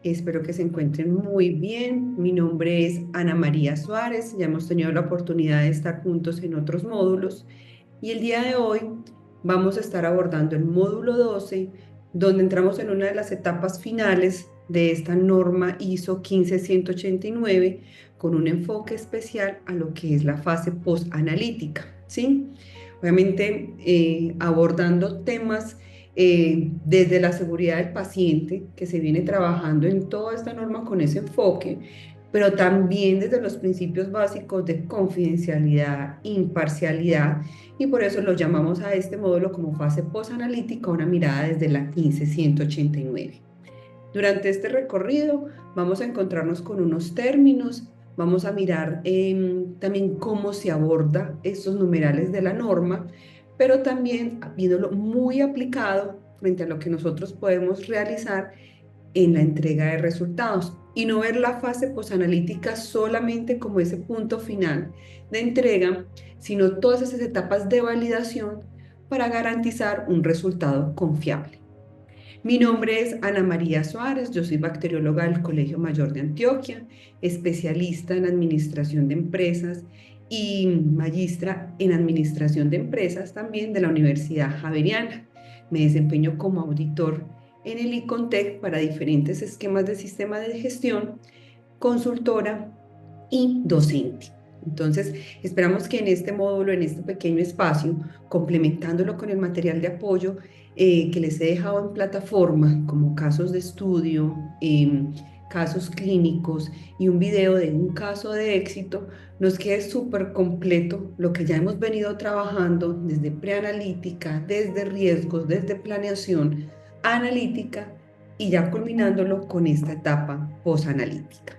Espero que se encuentren muy bien. Mi nombre es Ana María Suárez. Ya hemos tenido la oportunidad de estar juntos en otros módulos y el día de hoy vamos a estar abordando el módulo 12, donde entramos en una de las etapas finales de esta norma ISO 15189 con un enfoque especial a lo que es la fase post-analítica, ¿sí? Obviamente abordando temas desde la seguridad del paciente, que se viene trabajando en toda esta norma con ese enfoque, pero también desde los principios básicos de confidencialidad, imparcialidad, y por eso lo llamamos a este módulo como fase posanalítica, una mirada desde la 15189. Durante este recorrido vamos a encontrarnos con unos términos, vamos a mirar también cómo se aborda estos numerales de la norma, pero también viéndolo muy aplicado frente a lo que nosotros podemos realizar en la entrega de resultados y no ver la fase posanalítica solamente como ese punto final de entrega, sino todas esas etapas de validación para garantizar un resultado confiable. Mi nombre es Ana María Suárez, yo soy bacterióloga del Colegio Mayor de Antioquia, especialista en administración de empresas y magistra en administración de empresas también de la Universidad Javeriana. Me desempeño como auditor en el ICONTEC para diferentes esquemas de sistema de gestión, consultora y docente. Entonces, esperamos que en este módulo, en este pequeño espacio, complementándolo con el material de apoyo que les he dejado en plataforma, como casos de estudio, casos clínicos y un video de un caso de éxito, nos quede súper completo lo que ya hemos venido trabajando desde preanalítica, desde riesgos, desde planeación, analítica y ya culminándolo con esta etapa posanalítica.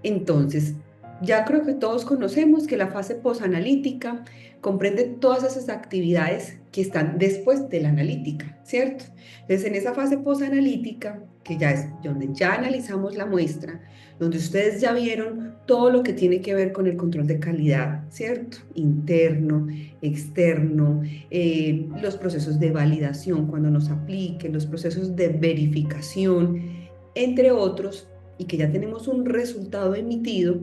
Entonces, ya creo que todos conocemos que la fase posanalítica comprende todas esas actividades que están después de la analítica, ¿cierto? Entonces, en esa fase posanalítica, que ya es donde ya analizamos la muestra, donde ustedes ya vieron todo lo que tiene que ver con el control de calidad, ¿cierto? Interno, externo, los procesos de validación cuando nos aplique, los procesos de verificación, entre otros, y que ya tenemos un resultado emitido,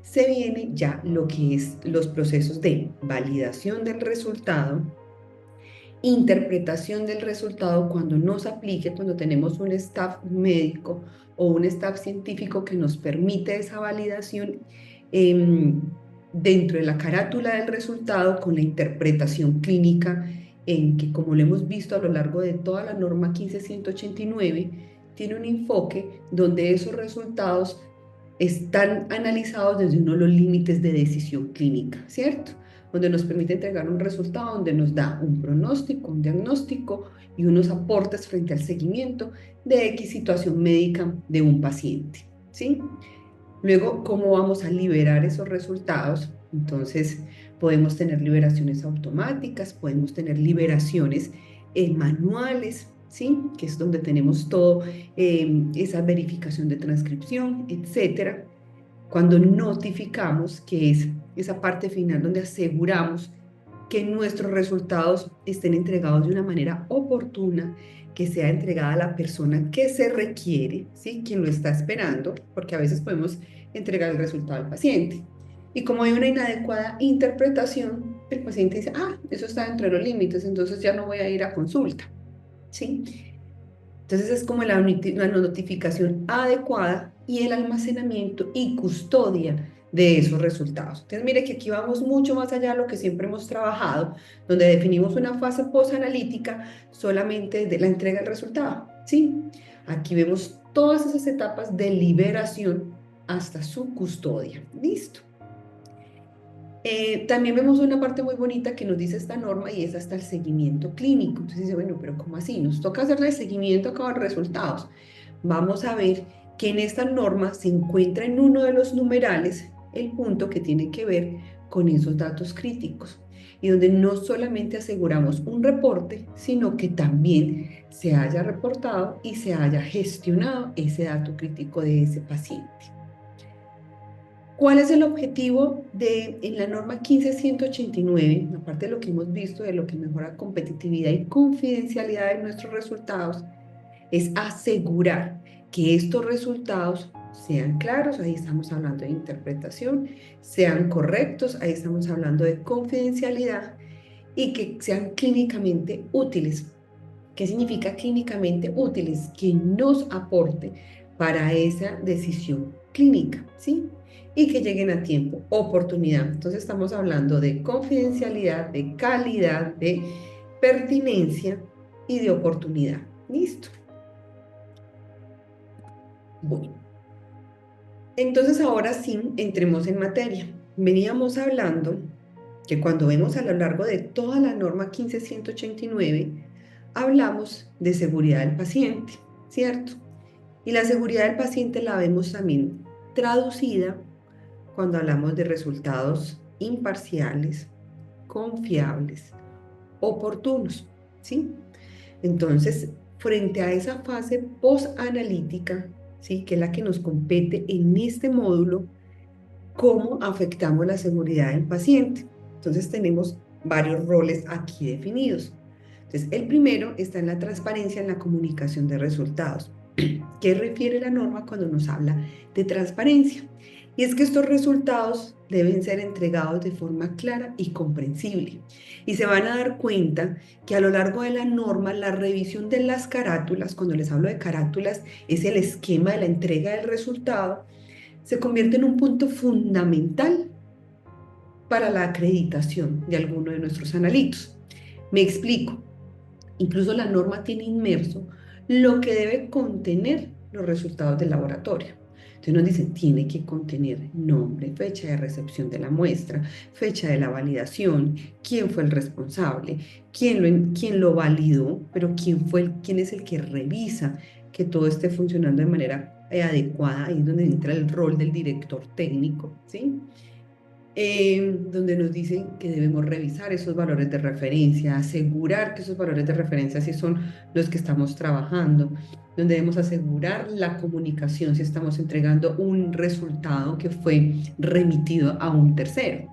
se viene ya lo que es los procesos de validación del resultado, interpretación del resultado cuando nos aplique, cuando tenemos un staff médico o un staff científico que nos permite esa validación eh, dentro de la carátula del resultado con la interpretación clínica en que, como lo hemos visto a lo largo de toda la norma 15189, tiene un enfoque donde esos resultados están analizados desde uno de los límites de decisión clínica, ¿cierto? Donde nos permite entregar un resultado, donde nos da un pronóstico, un diagnóstico y unos aportes frente al seguimiento de X situación médica de un paciente, ¿sí? Luego, ¿cómo vamos a liberar esos resultados? Entonces, podemos tener liberaciones automáticas, podemos tener liberaciones manuales, ¿sí? Que es donde tenemos todo, esa verificación de transcripción, etcétera. Cuando notificamos, que es esa parte final donde aseguramos que nuestros resultados estén entregados de una manera oportuna, que sea entregada a la persona que se requiere, ¿sí? Quien lo está esperando, porque a veces podemos entregar el resultado al paciente. Y como hay una inadecuada interpretación, el paciente dice, ah, eso está dentro de los límites, entonces ya no voy a ir a consulta, ¿sí? Entonces es como la notificación adecuada y el almacenamiento y custodia de esos resultados. Entonces mire que aquí vamos mucho más allá de lo que siempre hemos trabajado, donde definimos una fase posanalítica solamente de la entrega del resultado, ¿sí? Aquí vemos todas esas etapas de liberación hasta su custodia. Listo. También vemos una parte muy bonita que nos dice esta norma y es hasta el seguimiento clínico. Entonces dice, bueno, pero ¿cómo así? Nos toca hacerle el seguimiento a cada resultados. Vamos a ver que en esta norma se encuentra en uno de los numerales el punto que tiene que ver con esos datos críticos y donde no solamente aseguramos un reporte, sino que también se haya reportado y se haya gestionado ese dato crítico de ese paciente. ¿Cuál es el objetivo en la norma 15189? Aparte de lo que hemos visto, de lo que mejora competitividad y confidencialidad de nuestros resultados, es asegurar que estos resultados sean claros, ahí estamos hablando de interpretación, sean correctos, ahí estamos hablando de confidencialidad y que sean clínicamente útiles. ¿Qué significa clínicamente útiles? Que nos aporte para esa decisión clínica, ¿sí? Y que lleguen a tiempo, oportunidad. Entonces estamos hablando de confidencialidad, de calidad, de pertinencia y de oportunidad. ¿Listo? Bueno, entonces ahora sí, entremos en materia. Veníamos hablando que cuando vemos a lo largo de toda la norma 15189, hablamos de seguridad del paciente, ¿cierto? Y la seguridad del paciente la vemos también traducida cuando hablamos de resultados imparciales, confiables, oportunos, ¿sí? Entonces, frente a esa fase post-analítica, ¿sí? Que es la que nos compete en este módulo, ¿cómo afectamos la seguridad del paciente? Entonces, tenemos varios roles aquí definidos. Entonces, el primero está en la transparencia en la comunicación de resultados. ¿Qué refiere la norma cuando nos habla de transparencia? Y es que estos resultados deben ser entregados de forma clara y comprensible. Y se van a dar cuenta que a lo largo de la norma, la revisión de las carátulas, cuando les hablo de carátulas, es el esquema de la entrega del resultado, se convierte en un punto fundamental para la acreditación de alguno de nuestros analitos. Me explico. Incluso la norma tiene inmerso lo que debe contener los resultados del laboratorio. Entonces nos dicen, tiene que contener nombre, fecha de recepción de la muestra, fecha de la validación, quién fue el responsable, quién lo validó, pero quién es el que revisa que todo esté funcionando de manera adecuada. Ahí es donde entra el rol del director técnico, ¿sí? Donde nos dicen que debemos revisar esos valores de referencia, asegurar que esos valores de referencia sí son los que estamos trabajando, donde debemos asegurar la comunicación si estamos entregando un resultado que fue remitido a un tercero.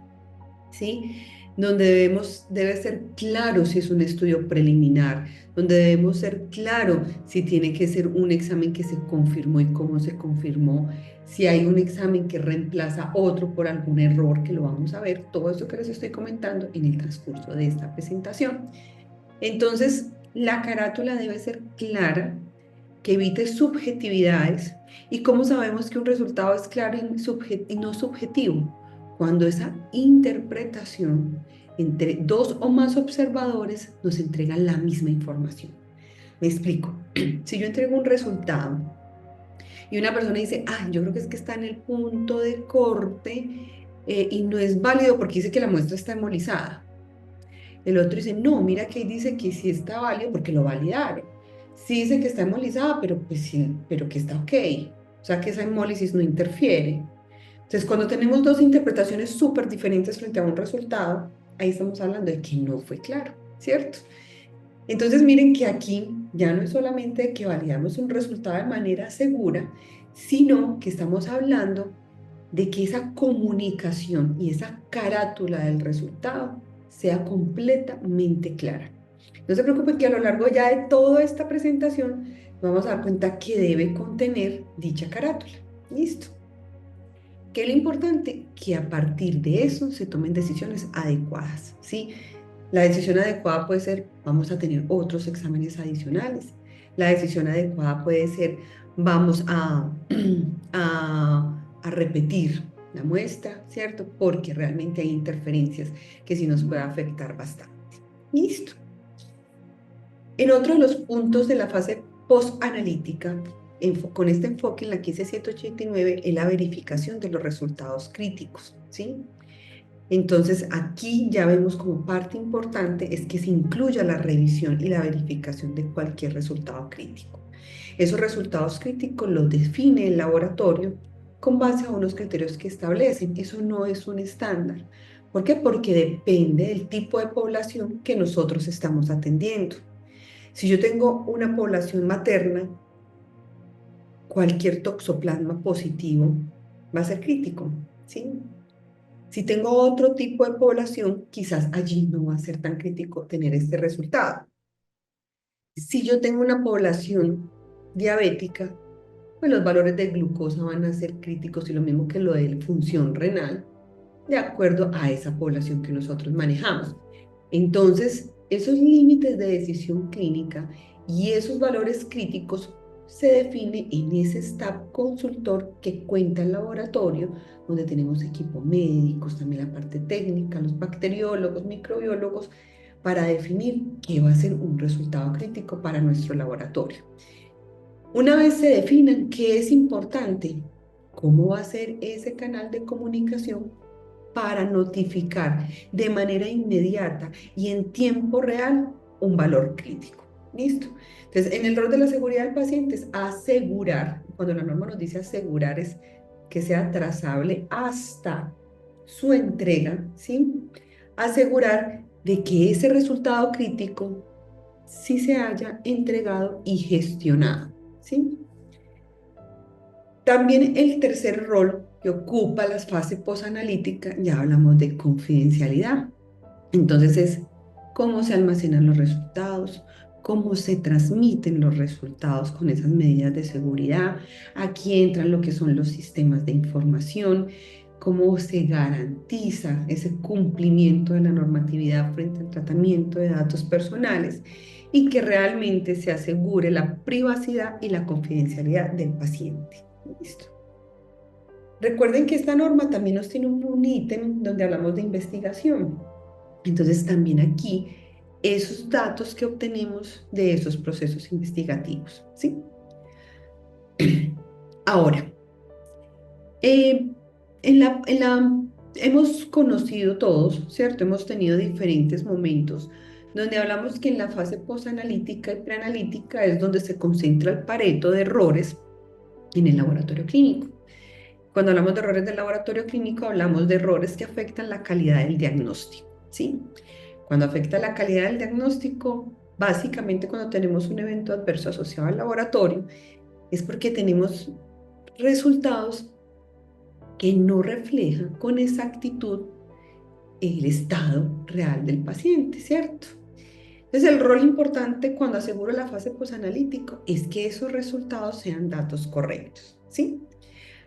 ¿Sí? Donde debe ser claro si es un estudio preliminar, donde debemos ser claro si tiene que ser un examen que se confirmó y cómo se confirmó, si hay un examen que reemplaza otro por algún error, que lo vamos a ver, todo esto que les estoy comentando en el transcurso de esta presentación. Entonces, la carátula debe ser clara, que evite subjetividades. ¿Y cómo sabemos que un resultado es claro y no subjetivo? Cuando esa interpretación entre dos o más observadores nos entregan la misma información. Me explico. Si yo entrego un resultado y una persona dice, ah, yo creo que es que está en el punto de corte y no es válido porque dice que la muestra está hemolizada. El otro dice, no, mira que ahí dice que sí está válido porque lo validaron. Sí dice que está hemolizada, pero pues sí, pero que está ok. O sea que esa hemólisis no interfiere. Entonces, cuando tenemos dos interpretaciones súper diferentes frente a un resultado, ahí estamos hablando de que no fue claro, ¿cierto? Entonces, miren que aquí ya no es solamente que validamos un resultado de manera segura, sino que estamos hablando de que esa comunicación y esa carátula del resultado sea completamente clara. No se preocupen que a lo largo ya de toda esta presentación vamos a dar cuenta que debe contener dicha carátula. Listo. ¿Qué es lo importante? Que a partir de eso se tomen decisiones adecuadas, ¿sí? La decisión adecuada puede ser, vamos a tener otros exámenes adicionales. La decisión adecuada puede ser, vamos a repetir la muestra, ¿cierto? Porque realmente hay interferencias que sí nos puede afectar bastante. Listo. En otro de los puntos de la fase post-analítica, con este enfoque en la 15189, es la verificación de los resultados críticos, ¿sí? Entonces, aquí ya vemos como parte importante es que se incluya la revisión y la verificación de cualquier resultado crítico. Esos resultados críticos los define el laboratorio con base a unos criterios que establecen. Eso no es un estándar. ¿Por qué? Porque depende del tipo de población que nosotros estamos atendiendo. Si yo tengo una población materna, cualquier toxoplasma positivo va a ser crítico, ¿sí? Si tengo otro tipo de población, quizás allí no va a ser tan crítico tener este resultado. Si yo tengo una población diabética, pues los valores de glucosa van a ser críticos y lo mismo que lo de función renal, de acuerdo a esa población que nosotros manejamos. Entonces, esos límites de decisión clínica y esos valores críticos se definen en ese staff consultor que cuenta el laboratorio, donde tenemos equipo médicos, también la parte técnica, los bacteriólogos, microbiólogos, para definir qué va a ser un resultado crítico para nuestro laboratorio. Una vez se definan qué es importante, cómo va a ser ese canal de comunicación para notificar de manera inmediata y en tiempo real un valor crítico. ¿Listo? Entonces, en el rol de la seguridad del paciente es asegurar, cuando la norma nos dice asegurar es que sea trazable hasta su entrega, ¿sí? Asegurar de que ese resultado crítico sí se haya entregado y gestionado, ¿sí? También el tercer rol que ocupa las fases posanalíticas, ya hablamos de confidencialidad. Entonces es cómo se almacenan los resultados, cómo se transmiten los resultados con esas medidas de seguridad. Aquí entran lo que son los sistemas de información, cómo se garantiza ese cumplimiento de la normatividad frente al tratamiento de datos personales y que realmente se asegure la privacidad y la confidencialidad del paciente. Listo. Recuerden que esta norma también nos tiene un ítem donde hablamos de investigación. Entonces también aquí esos datos que obtenemos de esos procesos investigativos, ¿sí? Ahora, eh, hemos conocido todos, ¿cierto? Hemos tenido diferentes momentos donde hablamos que en la fase posanalítica y preanalítica es donde se concentra el pareto de errores en el laboratorio clínico. Cuando hablamos de errores del laboratorio clínico, hablamos de errores que afectan la calidad del diagnóstico, ¿sí? Cuando afecta la calidad del diagnóstico, básicamente cuando tenemos un evento adverso asociado al laboratorio, es porque tenemos resultados que no reflejan con exactitud el estado real del paciente, ¿cierto? Entonces, el rol importante cuando aseguro la fase posanalítico es que esos resultados sean datos correctos, ¿sí?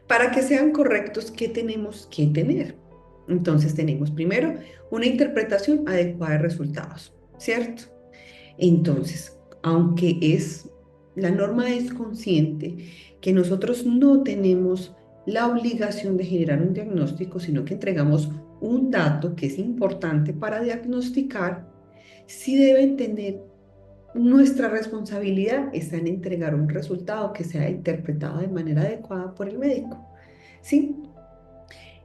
Para que sean correctos, ¿qué tenemos que tener? Entonces tenemos primero una interpretación adecuada de resultados, ¿cierto? Entonces, aunque la norma es consciente que nosotros no tenemos la obligación de generar un diagnóstico, sino que entregamos un dato que es importante para diagnosticar, sí deben tener nuestra responsabilidad está en entregar un resultado que sea interpretado de manera adecuada por el médico. ¿Sí?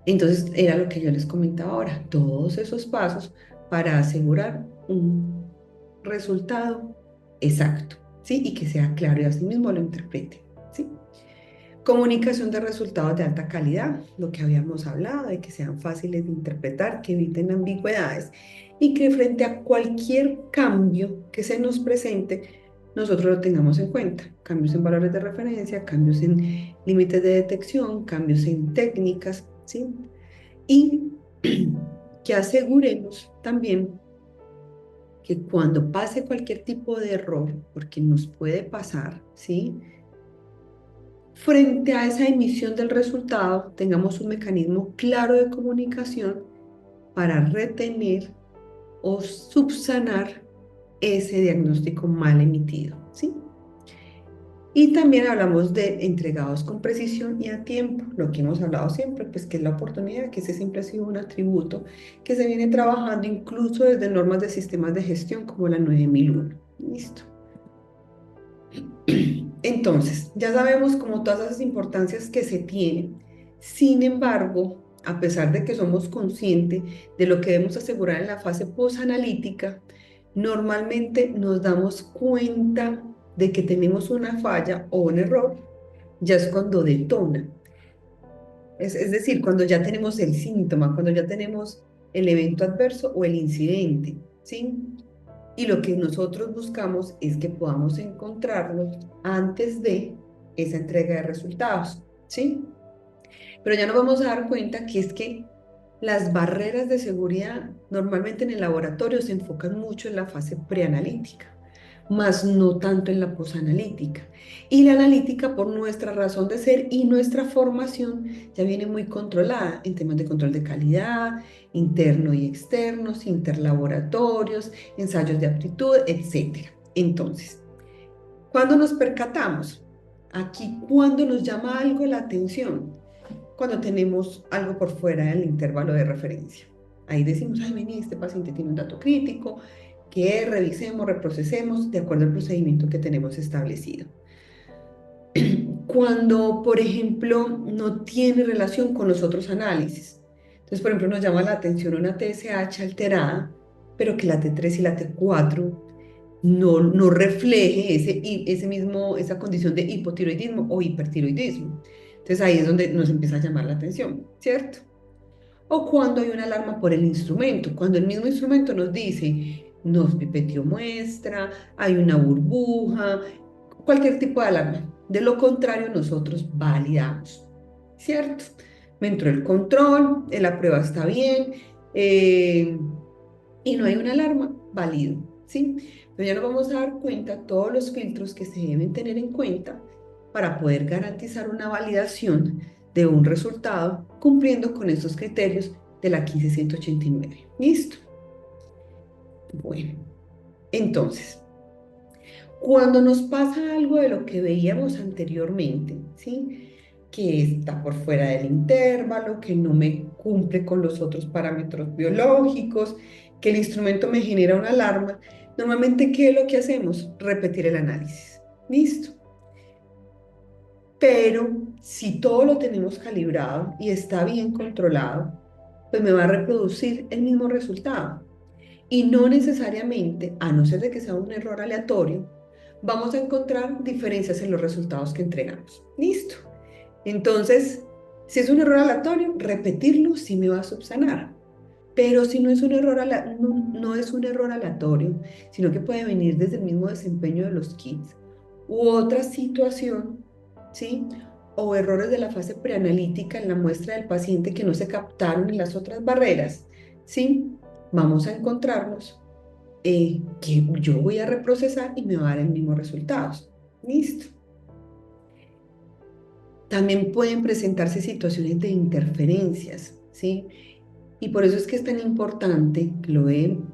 Entonces, era lo que yo les comentaba ahora, todos esos pasos para asegurar un resultado exacto, ¿sí? Y que sea claro y así mismo lo interprete, ¿sí? Comunicación de resultados de alta calidad, lo que habíamos hablado, de que sean fáciles de interpretar, que eviten ambigüedades y que frente a cualquier cambio que se nos presente, nosotros lo tengamos en cuenta. Cambios en valores de referencia, cambios en límites de detección, cambios en técnicas, ¿sí? Y que aseguremos también que cuando pase cualquier tipo de error, porque nos puede pasar, ¿sí? Frente a esa emisión del resultado, tengamos un mecanismo claro de comunicación para retener o subsanar ese diagnóstico mal emitido, ¿sí? Y también hablamos de entregados con precisión y a tiempo, lo que hemos hablado siempre, pues que es la oportunidad, que ese siempre ha sido un atributo que se viene trabajando incluso desde normas de sistemas de gestión como la 9001. Listo. Entonces, ya sabemos como todas esas importancias que se tienen. Sin embargo, a pesar de que somos conscientes de lo que debemos asegurar en la fase posanalítica, normalmente nos damos cuenta de que tenemos una falla o un error, ya es cuando detona. Es decir, cuando ya tenemos el síntoma, cuando ya tenemos el evento adverso o el incidente, ¿sí? Y lo que nosotros buscamos es que podamos encontrarlos antes de esa entrega de resultados, ¿sí? Pero ya nos vamos a dar cuenta que es que las barreras de seguridad normalmente en el laboratorio se enfocan mucho en la fase preanalítica, más no tanto en la posanalítica. Y la analítica, por nuestra razón de ser y nuestra formación, ya viene muy controlada en temas de control de calidad, interno y externos, interlaboratorios, ensayos de aptitud, etcétera. Entonces, ¿cuándo nos percatamos? Aquí, ¿cuándo nos llama algo la atención? Cuando tenemos algo por fuera del intervalo de referencia. Ahí decimos, ay, vení, este paciente tiene un dato crítico, que revisemos, reprocesemos de acuerdo al procedimiento que tenemos establecido. Cuando, por ejemplo, no tiene relación con los otros análisis. Entonces, por ejemplo, nos llama la atención una TSH alterada, pero que la T3 y la T4 no refleje esa condición de hipotiroidismo o hipertiroidismo. Entonces ahí es donde nos empieza a llamar la atención, ¿cierto? O cuando hay una alarma por el instrumento, cuando el mismo instrumento nos dice, nos pipeteó muestra, hay una burbuja, cualquier tipo de alarma. De lo contrario, nosotros validamos, ¿cierto? Me entró el control, la prueba está bien, eh, y no hay una alarma, válido, ¿sí? Pero ya nos vamos a dar cuenta todos los filtros que se deben tener en cuenta para poder garantizar una validación de un resultado cumpliendo con estos criterios de la 15189. ¿Listo? Bueno, entonces, cuando nos pasa algo de lo que veíamos anteriormente, ¿sí? Que está por fuera del intervalo, que no me cumple con los otros parámetros biológicos, que el instrumento me genera una alarma, normalmente, ¿qué es lo que hacemos? Repetir el análisis. ¿Listo? Pero si todo lo tenemos calibrado y está bien controlado, pues me va a reproducir el mismo resultado. Y no necesariamente, a no ser de que sea un error aleatorio, vamos a encontrar diferencias en los resultados que entregamos. Listo. Entonces, si es un error aleatorio, repetirlo sí me va a subsanar. Pero si no es un error, no es un error aleatorio, sino que puede venir desde el mismo desempeño de los kits u otra situación, ¿sí? O errores de la fase preanalítica en la muestra del paciente que no se captaron en las otras barreras, ¿sí? Vamos a encontrarnos que yo voy a reprocesar y me va a dar el mismo resultados. Listo. También pueden presentarse situaciones de interferencias, ¿sí? Y por eso es que es tan importante que lo ven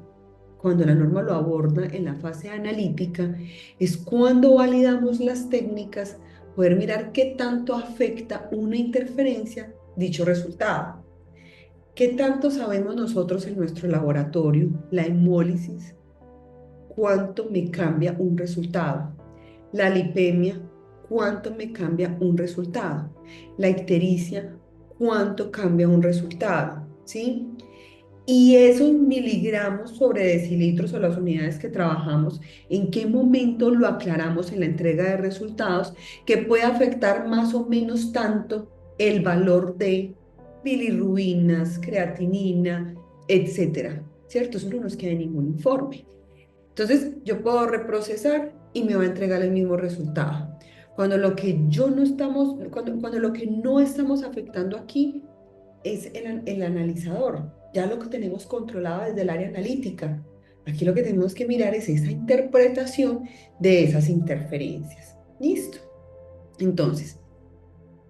cuando la norma lo aborda en la fase analítica, es cuando validamos las técnicas, poder mirar qué tanto afecta una interferencia dicho resultado. ¿Qué tanto sabemos nosotros en nuestro laboratorio, la hemólisis, cuánto me cambia un resultado? La lipemia, cuánto me cambia un resultado. La ictericia, cuánto cambia un resultado, ¿sí? Y esos miligramos sobre decilitros o las unidades que trabajamos, ¿en qué momento lo aclaramos en la entrega de resultados que puede afectar más o menos tanto el valor de bilirrubinas, creatinina, etcétera? ¿Cierto? Eso no nos queda en ningún informe. Entonces, yo puedo reprocesar y me va a entregar el mismo resultado. Cuando lo que yo no estamos, cuando lo que no estamos afectando aquí es el analizador. Ya lo que tenemos controlado desde el área analítica. Aquí lo que tenemos que mirar es esa interpretación de esas interferencias. ¿Listo? Entonces,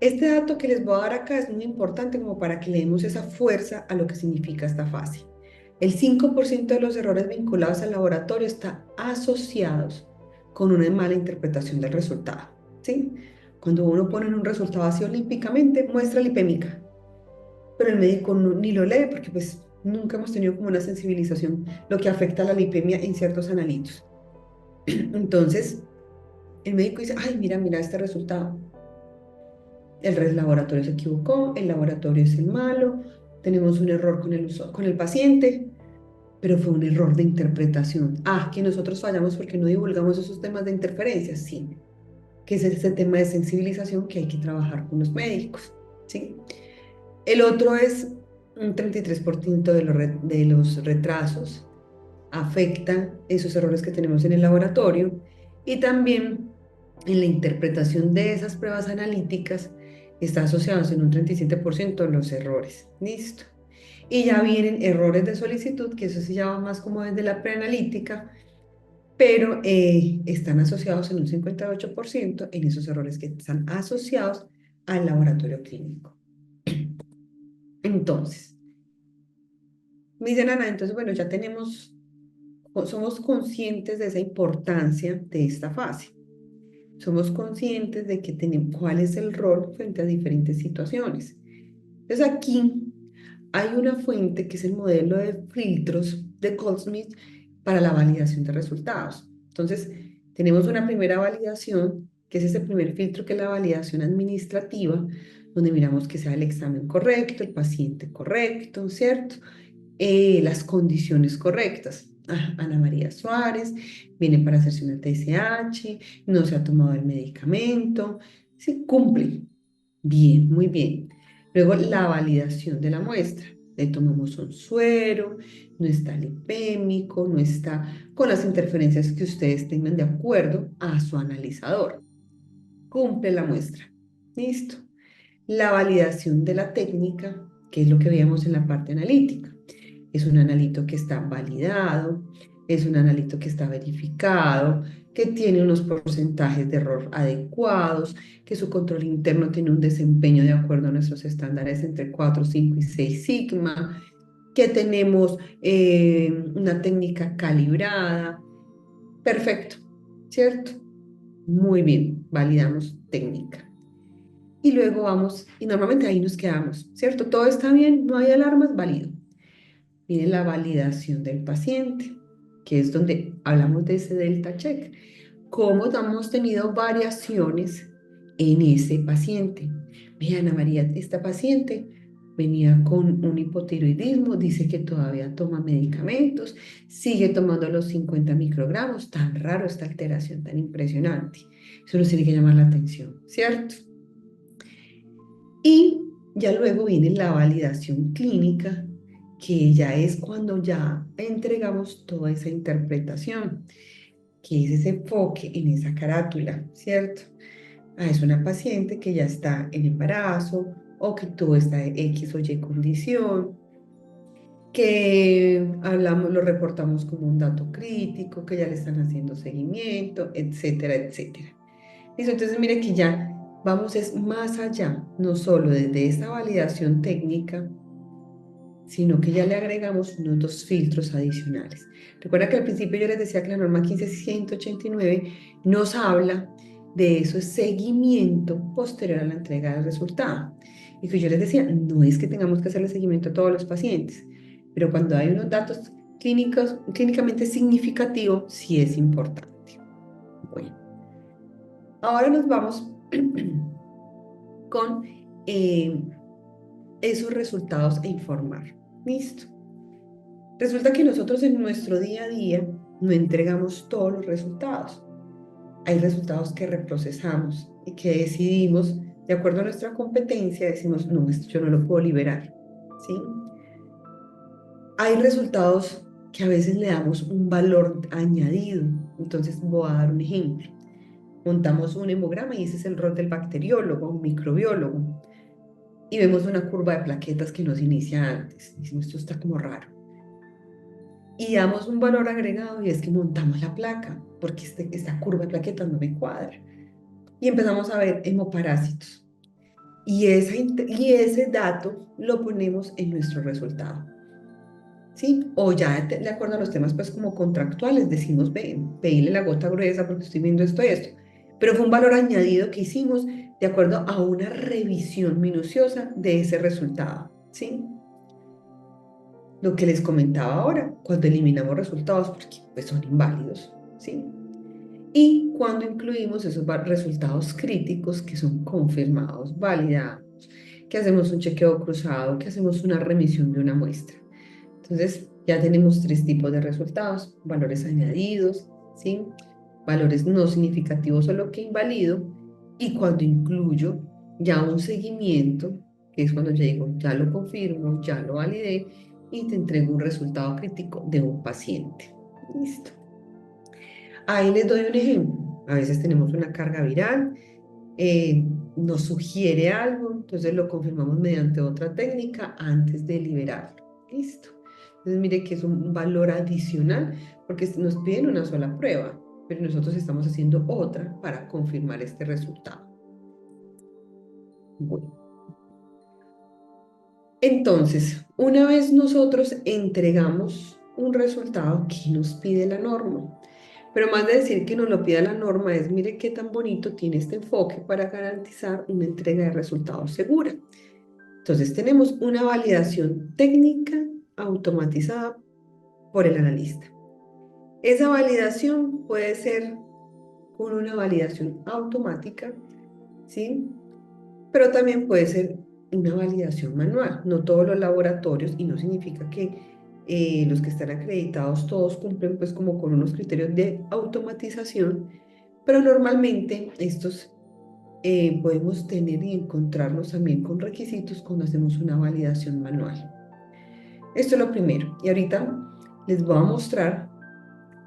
este dato que les voy a dar acá es muy importante como para que le demos esa fuerza a lo que significa esta fase. El 5% de los errores vinculados al laboratorio están asociados con una mala interpretación del resultado, ¿sí? Cuando uno pone en un resultado así olímpicamente, muestra lipémica, pero el médico ni lo lee porque pues nunca hemos tenido como una sensibilización lo que afecta a la lipemia en ciertos analitos. Entonces, el médico dice, ay, mira este resultado. El laboratorio se equivocó, el laboratorio es el malo, tenemos un error con el paciente, pero fue un error de interpretación. Ah, que nosotros fallamos porque no divulgamos esos temas de interferencias, sí, que es ese tema de sensibilización que hay que trabajar con los médicos, ¿sí? El otro es un 33% de los retrasos afectan esos errores que tenemos en el laboratorio y también en la interpretación de esas pruebas analíticas está asociados en un 37% los errores. Listo. Y ya vienen errores de solicitud, que eso se llama más como desde la preanalítica, pero están asociados en un 58% en esos errores que están asociados al laboratorio clínico. Entonces, me dicen, Ana, entonces, bueno, ya tenemos, somos conscientes de esa importancia de esta fase. Somos conscientes de que tenemos, cuál es el rol frente a diferentes situaciones. Entonces, aquí hay una fuente que es el modelo de filtros de Goldsmith para la validación de resultados. Entonces, tenemos una primera validación, que es ese primer filtro, que es la validación administrativa, donde miramos que sea el examen correcto, el paciente correcto, ¿cierto? Las condiciones correctas. Ana María Suárez viene para hacerse una TSH, no se ha tomado el medicamento, se cumple. Bien, muy bien. Luego la validación de la muestra. Le tomamos un suero, no está lipémico, no está con las interferencias que ustedes tengan de acuerdo a su analizador. Cumple la muestra. Listo. La validación de la técnica, que es lo que veíamos en la parte analítica. Es un analito que está validado, es un analito que está verificado, que tiene unos porcentajes de error adecuados, que su control interno tiene un desempeño de acuerdo a nuestros estándares entre 4, 5 y 6 sigma, que tenemos una técnica calibrada. Perfecto, ¿cierto? Muy bien, validamos técnica. Y luego vamos, y normalmente ahí nos quedamos, ¿cierto? Todo está bien, no hay alarmas, válido. Viene la validación del paciente, que es donde hablamos de ese delta check. ¿Cómo hemos tenido variaciones en ese paciente? Vean, Ana María, esta paciente venía con un hipotiroidismo, dice que todavía toma medicamentos, sigue tomando los 50 microgramos, tan raro esta alteración tan impresionante. Eso nos tiene que llamar la atención, ¿cierto? Y ya luego viene la validación clínica, que ya es cuando ya entregamos toda esa interpretación, que es ese enfoque en esa carátula, ¿cierto? Es una paciente que ya está en embarazo o que tuvo esta X o Y condición, que hablamos, lo reportamos como un dato crítico, que ya le están haciendo seguimiento, etcétera, etcétera. Listo, entonces mire que ya vamos es más allá, no solo desde esa validación técnica, sino que ya le agregamos unos dos filtros adicionales. Recuerda que al principio yo les decía que la norma 15189 nos habla de eso, es seguimiento posterior a la entrega del resultado. Y que yo les decía, no es que tengamos que hacerle seguimiento a todos los pacientes, pero cuando hay unos datos clínicos, clínicamente significativos, sí es importante. Bueno, ahora nos vamos con esos resultados e informar. Listo. Resulta que nosotros en nuestro día a día no entregamos todos los resultados. Hay resultados que reprocesamos y que decidimos, de acuerdo a nuestra competencia, decimos, no, esto yo no lo puedo liberar. ¿Sí? Hay resultados que a veces le damos un valor añadido. Entonces voy a dar un ejemplo. Montamos un hemograma y ese es el rol del bacteriólogo, un microbiólogo. Y vemos una curva de plaquetas que nos inicia antes. Decimos, esto está como raro. Y damos un valor agregado y es que montamos la placa, porque esta curva de plaquetas no me cuadra. Y empezamos a ver hemoparásitos. Y ese dato lo ponemos en nuestro resultado. ¿Sí? O ya de acuerdo a los temas pues como contractuales decimos, ven, pedile la gota gruesa porque estoy viendo esto y esto. Pero fue un valor añadido que hicimos de acuerdo a una revisión minuciosa de ese resultado. ¿Sí? Lo que les comentaba ahora, cuando eliminamos resultados porque pues, son inválidos, ¿sí? Y cuando incluimos esos resultados críticos que son confirmados, validados, que hacemos un chequeo cruzado, que hacemos una remisión de una muestra. Entonces, ya tenemos tres tipos de resultados: valores añadidos, ¿sí? Valores no significativos o lo que invalido, y cuando incluyo ya un seguimiento, que es cuando yo digo, ya lo confirmo, ya lo validé, y te entrego un resultado crítico de un paciente. Listo. Ahí les doy un ejemplo. A veces tenemos una carga viral, nos sugiere algo, entonces lo confirmamos mediante otra técnica antes de liberarlo. Listo. Entonces mire que es un valor adicional porque nos piden una sola prueba, pero nosotros estamos haciendo otra para confirmar este resultado. Bueno, entonces, una vez nosotros entregamos un resultado, ¿qué nos pide la norma? Pero más de decir que nos lo pida la norma es, mire qué tan bonito tiene este enfoque para garantizar una entrega de resultados segura. Entonces tenemos una validación técnica automatizada por el analista. Esa validación puede ser con una validación automática, ¿sí? Pero también puede ser una validación manual. No todos los laboratorios, y no significa que los que están acreditados todos cumplen pues como con unos criterios de automatización, pero normalmente estos podemos tener y encontrarnos también con requisitos cuando hacemos una validación manual. Esto es lo primero. Y ahorita les voy a mostrar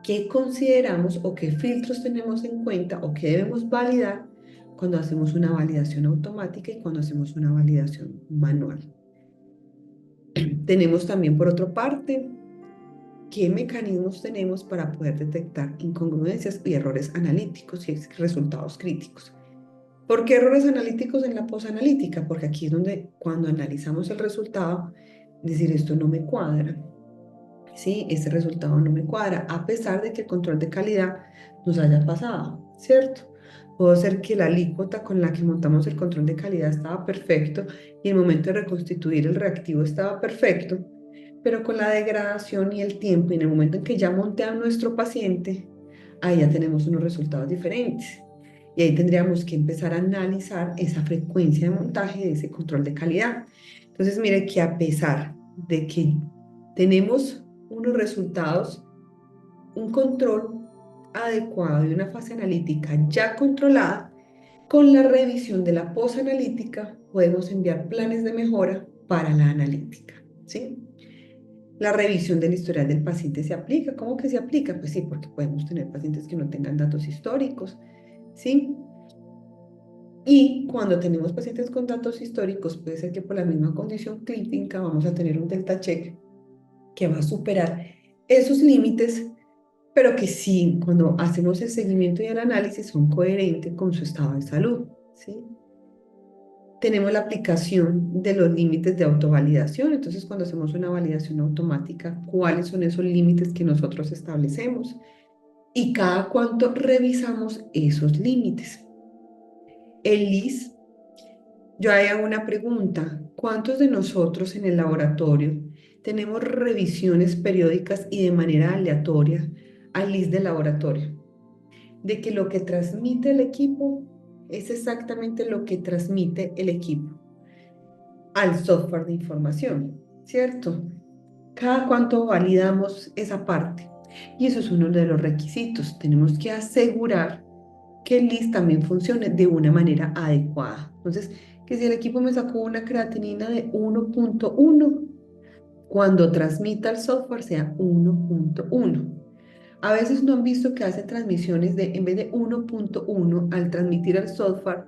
qué consideramos o qué filtros tenemos en cuenta o qué debemos validar cuando hacemos una validación automática y cuando hacemos una validación manual. Tenemos también, por otra parte, qué mecanismos tenemos para poder detectar incongruencias y errores analíticos y resultados críticos. ¿Por qué errores analíticos en la posanalítica? Porque aquí es donde cuando analizamos el resultado, decir esto no me cuadra, ¿sí? Este resultado no me cuadra, a pesar de que el control de calidad nos haya pasado, ¿cierto? Puede ser que la alícuota con la que montamos el control de calidad estaba perfecto y el momento de reconstituir el reactivo estaba perfecto, pero con la degradación y el tiempo y en el momento en que ya monté a nuestro paciente, ahí ya tenemos unos resultados diferentes. Y ahí tendríamos que empezar a analizar esa frecuencia de montaje de ese control de calidad. Entonces, mire que a pesar de que tenemos unos resultados, un control adecuado y una fase analítica ya controlada, con la revisión de la posanalítica podemos enviar planes de mejora para la analítica, ¿sí? La revisión del historial del paciente se aplica. ¿Cómo que se aplica? Pues sí, porque podemos tener pacientes que no tengan datos históricos, ¿sí? Y cuando tenemos pacientes con datos históricos, puede ser que por la misma condición clínica vamos a tener un delta check que va a superar esos límites, pero que sí, cuando hacemos el seguimiento y el análisis son coherentes con su estado de salud, ¿sí? Tenemos la aplicación de los límites de autovalidación. Entonces, cuando hacemos una validación automática, ¿cuáles son esos límites que nosotros establecemos? Y cada cuánto revisamos esos límites. El LIS, yo ahí hago una pregunta. ¿Cuántos de nosotros en el laboratorio tenemos revisiones periódicas y de manera aleatoria al LIS del laboratorio? De que lo que transmite el equipo es exactamente lo que transmite el equipo al software de información, ¿cierto? Cada cuánto validamos esa parte. Y eso es uno de los requisitos. Tenemos que asegurar que el LIS también funcione de una manera adecuada. Entonces, que si el equipo me sacó una creatinina de 1.1, cuando transmita el software sea 1.1. A veces no han visto que hace transmisiones de, en vez de 1.1, al transmitir al software,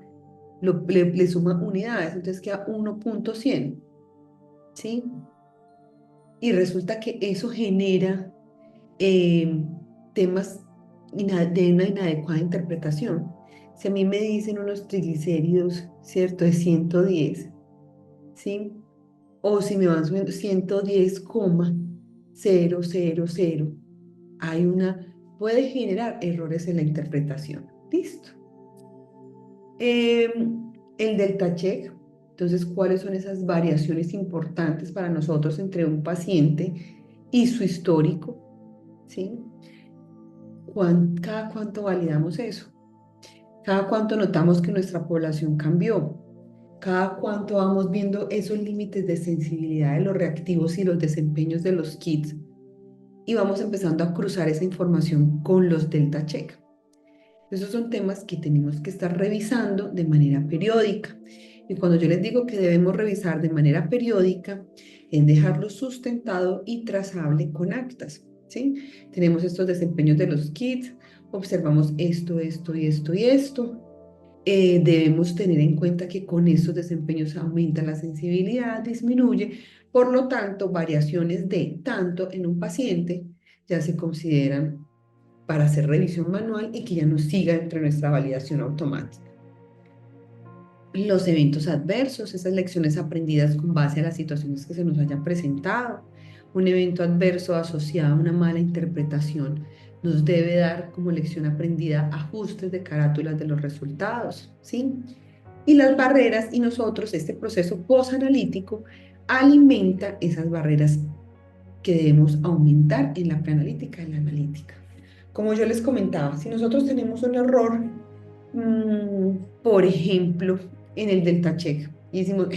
le suma unidades, entonces queda 1.100, ¿sí? Y resulta que eso genera temas de una inadecuada interpretación. Si a mí me dicen unos triglicéridos, ¿cierto? De 110, ¿sí? O si me van subiendo 110,000, puede generar errores en la interpretación. Listo. El delta check. Entonces, ¿cuáles son esas variaciones importantes para nosotros entre un paciente y su histórico? ¿Sí? ¿Cada cuánto validamos eso? ¿Cada cuánto notamos que nuestra población cambió? ¿Cada cuánto vamos viendo esos límites de sensibilidad de los reactivos y los desempeños de los kits? Y vamos empezando a cruzar esa información con los delta check. Esos son temas que tenemos que estar revisando de manera periódica. Y cuando yo les digo que debemos revisar de manera periódica, es dejarlo sustentado y trazable con actas, ¿sí? Tenemos estos desempeños de los kits, observamos esto, esto y esto y esto. Debemos tener en cuenta que con estos desempeños aumenta la sensibilidad, disminuye, por lo tanto, variaciones de tanto en un paciente ya se consideran para hacer revisión manual y que ya no siga entre nuestra validación automática. Los eventos adversos, esas lecciones aprendidas con base a las situaciones que se nos hayan presentado. Un evento adverso asociado a una mala interpretación nos debe dar como lección aprendida ajustes de carátulas de los resultados, ¿sí? Y las barreras y nosotros, este proceso posanalítico alimenta esas barreras que debemos aumentar en la preanalítica y la analítica. Como yo les comentaba, si nosotros tenemos un error, por ejemplo, en el delta check, y decimos,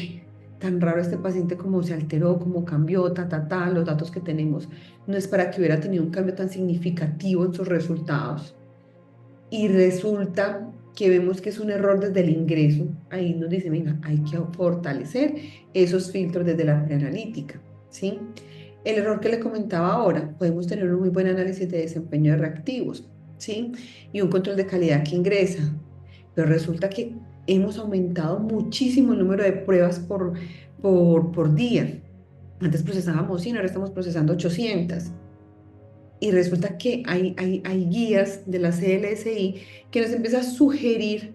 tan raro este paciente como se alteró, como cambió, los datos que tenemos, no es para que hubiera tenido un cambio tan significativo en sus resultados. Y resulta que vemos que es un error desde el ingreso, ahí nos dice, venga, hay que fortalecer esos filtros desde la preanalítica, ¿sí? El error que le comentaba ahora, podemos tener un muy buen análisis de desempeño de reactivos, ¿sí? Y un control de calidad que ingresa, pero resulta que hemos aumentado muchísimo el número de pruebas por día. Antes procesábamos 100, ahora estamos procesando 800. Y resulta que hay guías de la CLSI que nos empieza a sugerir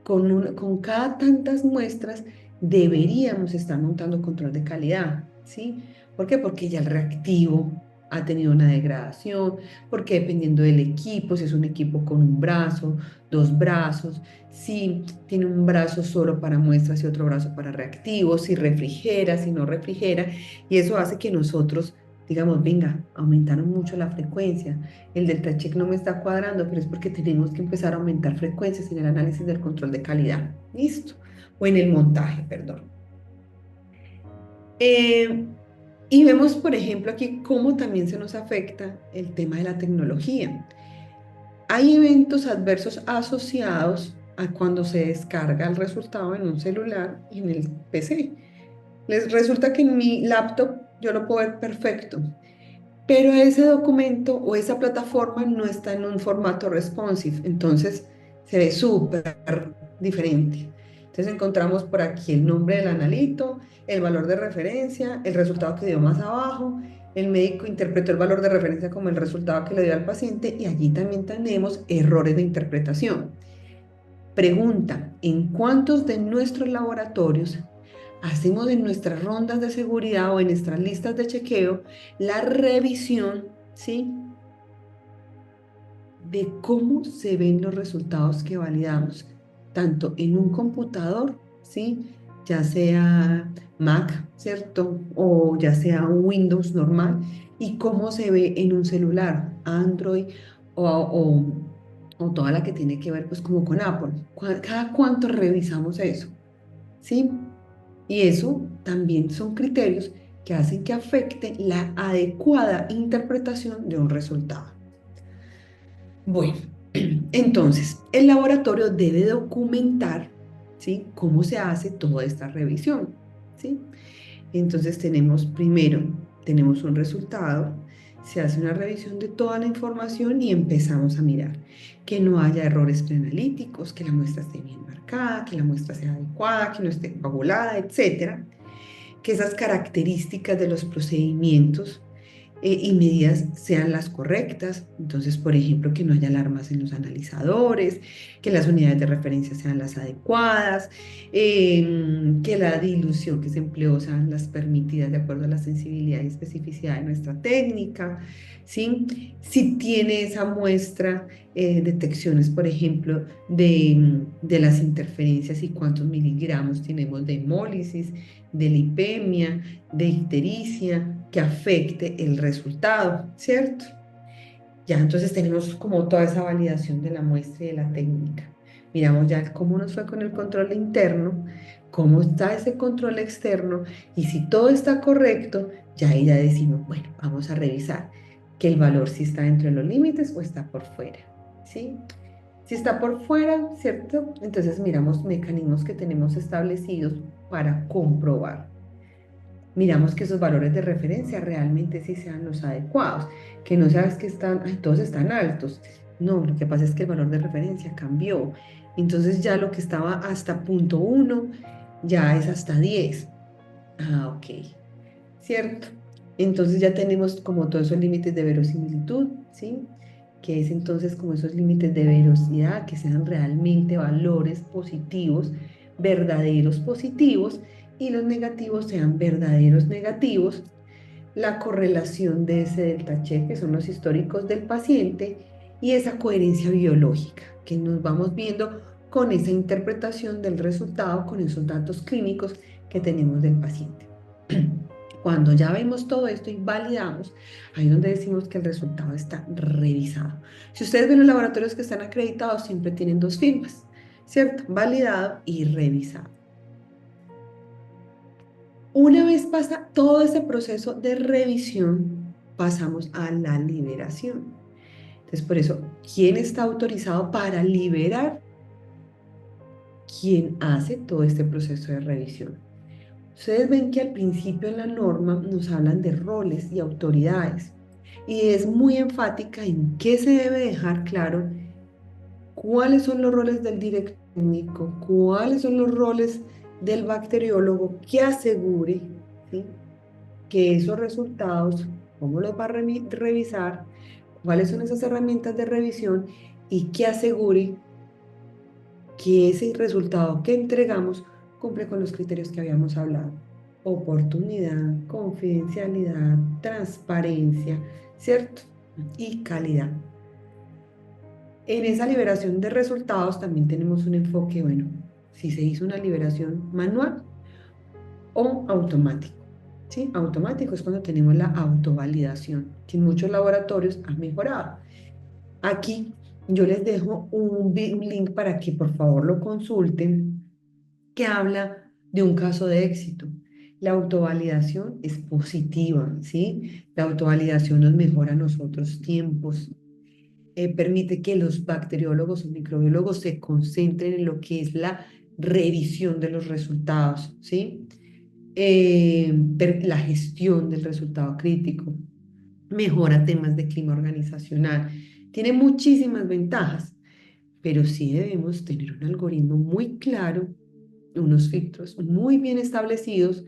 con cada tantas muestras deberíamos estar montando control de calidad, ¿sí? ¿Por qué? Porque ya el reactivo ha tenido una degradación, porque dependiendo del equipo, si es un equipo con un brazo, dos brazos, si tiene un brazo solo para muestras y otro brazo para reactivos, si refrigera, si no refrigera, y eso hace que nosotros digamos, venga, aumentaron mucho la frecuencia, el delta check no me está cuadrando, pero es porque tenemos que empezar a aumentar frecuencias en el análisis del control de calidad. ¿Listo? O en el montaje, perdón. Y vemos, por ejemplo, aquí cómo también se nos afecta el tema de la tecnología. Hay eventos adversos asociados a cuando se descarga el resultado en un celular y en el PC. Les resulta que en mi laptop yo lo puedo ver perfecto, pero ese documento o esa plataforma no está en un formato responsive, entonces se ve súper diferente. Entonces encontramos por aquí el nombre del analito, el valor de referencia, el resultado que dio más abajo, el médico interpretó el valor de referencia como el resultado que le dio al paciente y allí también tenemos errores de interpretación. Pregunta, ¿en cuántos de nuestros laboratorios hacemos en nuestras rondas de seguridad o en nuestras listas de chequeo la revisión, ¿sí? De cómo se ven los resultados que validamos, tanto en un computador, ¿sí? Ya sea Mac, ¿cierto? O ya sea un Windows normal, y cómo se ve en un celular, Android o toda la que tiene que ver pues como con Apple. ¿Cada cuánto revisamos eso? ¿Sí? Y eso también son criterios que hacen que afecte la adecuada interpretación de un resultado. Bueno, entonces, el laboratorio debe documentar, ¿sí? Cómo se hace toda esta revisión, ¿sí? Entonces tenemos primero, tenemos un resultado, se hace una revisión de toda la información y empezamos a mirar que no haya errores preanalíticos, que la muestra esté bien marcada, que la muestra sea adecuada, que no esté coagulada, etcétera, que esas características de los procedimientos y medidas sean las correctas. Entonces, por ejemplo, que no haya alarmas en los analizadores, que las unidades de referencia sean las adecuadas, que la dilución que se empleó sean las permitidas de acuerdo a la sensibilidad y especificidad de nuestra técnica, ¿sí? Si tiene esa muestra detecciones, por ejemplo, de las interferencias y cuántos miligramos tenemos de hemólisis, de lipemia, de ictericia, que afecte el resultado, ¿cierto? Ya entonces tenemos como toda esa validación de la muestra y de la técnica. Miramos ya cómo nos fue con el control interno, cómo está ese control externo y si todo está correcto, ya ahí ya decimos, bueno, vamos a revisar que el valor si está dentro de los límites o está por fuera, ¿sí? Si está por fuera, ¿cierto? Entonces miramos mecanismos que tenemos establecidos para comprobar. Miramos que esos valores de referencia realmente sí sean los adecuados, que no sabes que están, ay, todos están altos. No, lo que pasa es que el valor de referencia cambió. Entonces ya lo que estaba hasta punto 1 ya es hasta 10. Ah, ok. ¿Cierto? Entonces ya tenemos como todos esos límites de verosimilitud, ¿sí? Que es entonces como esos límites de velocidad, que sean realmente valores positivos, verdaderos positivos, y los negativos sean verdaderos negativos. La correlación de ese delta Che, que son los históricos del paciente, y esa coherencia biológica, que nos vamos viendo con esa interpretación del resultado, con esos datos clínicos que tenemos del paciente. Cuando ya vemos todo esto y validamos, ahí es donde decimos que el resultado está revisado. Si ustedes ven los laboratorios que están acreditados, siempre tienen dos firmas, ¿cierto? Validado y revisado. Una vez pasa todo ese proceso de revisión, pasamos a la liberación. Entonces, por eso, ¿quién está autorizado para liberar? ¿Quién hace todo este proceso de revisión? Ustedes ven que al principio en la norma nos hablan de roles y autoridades y es muy enfática en qué se debe dejar claro cuáles son los roles del director técnico, cuáles son los roles del bacteriólogo que asegure, ¿sí?, que esos resultados, cómo los va a revisar, cuáles son esas herramientas de revisión y que asegure que ese resultado que entregamos cumple con los criterios que habíamos hablado. Oportunidad, confidencialidad, transparencia, ¿cierto? Y calidad. En esa liberación de resultados también tenemos un enfoque, bueno, si se hizo una liberación manual o automático. ¿Sí? Automático es cuando tenemos la autovalidación, que en muchos laboratorios ha mejorado. Aquí yo les dejo un link para que por favor lo consulten, que habla de un caso de éxito. La autovalidación es positiva, ¿sí? La autovalidación nos mejora a nosotros tiempos, permite que los bacteriólogos o microbiólogos se concentren en lo que es la revisión de los resultados, ¿sí? La gestión del resultado crítico, mejora temas de clima organizacional, tiene muchísimas ventajas, pero sí debemos tener un algoritmo muy claro, unos filtros muy bien establecidos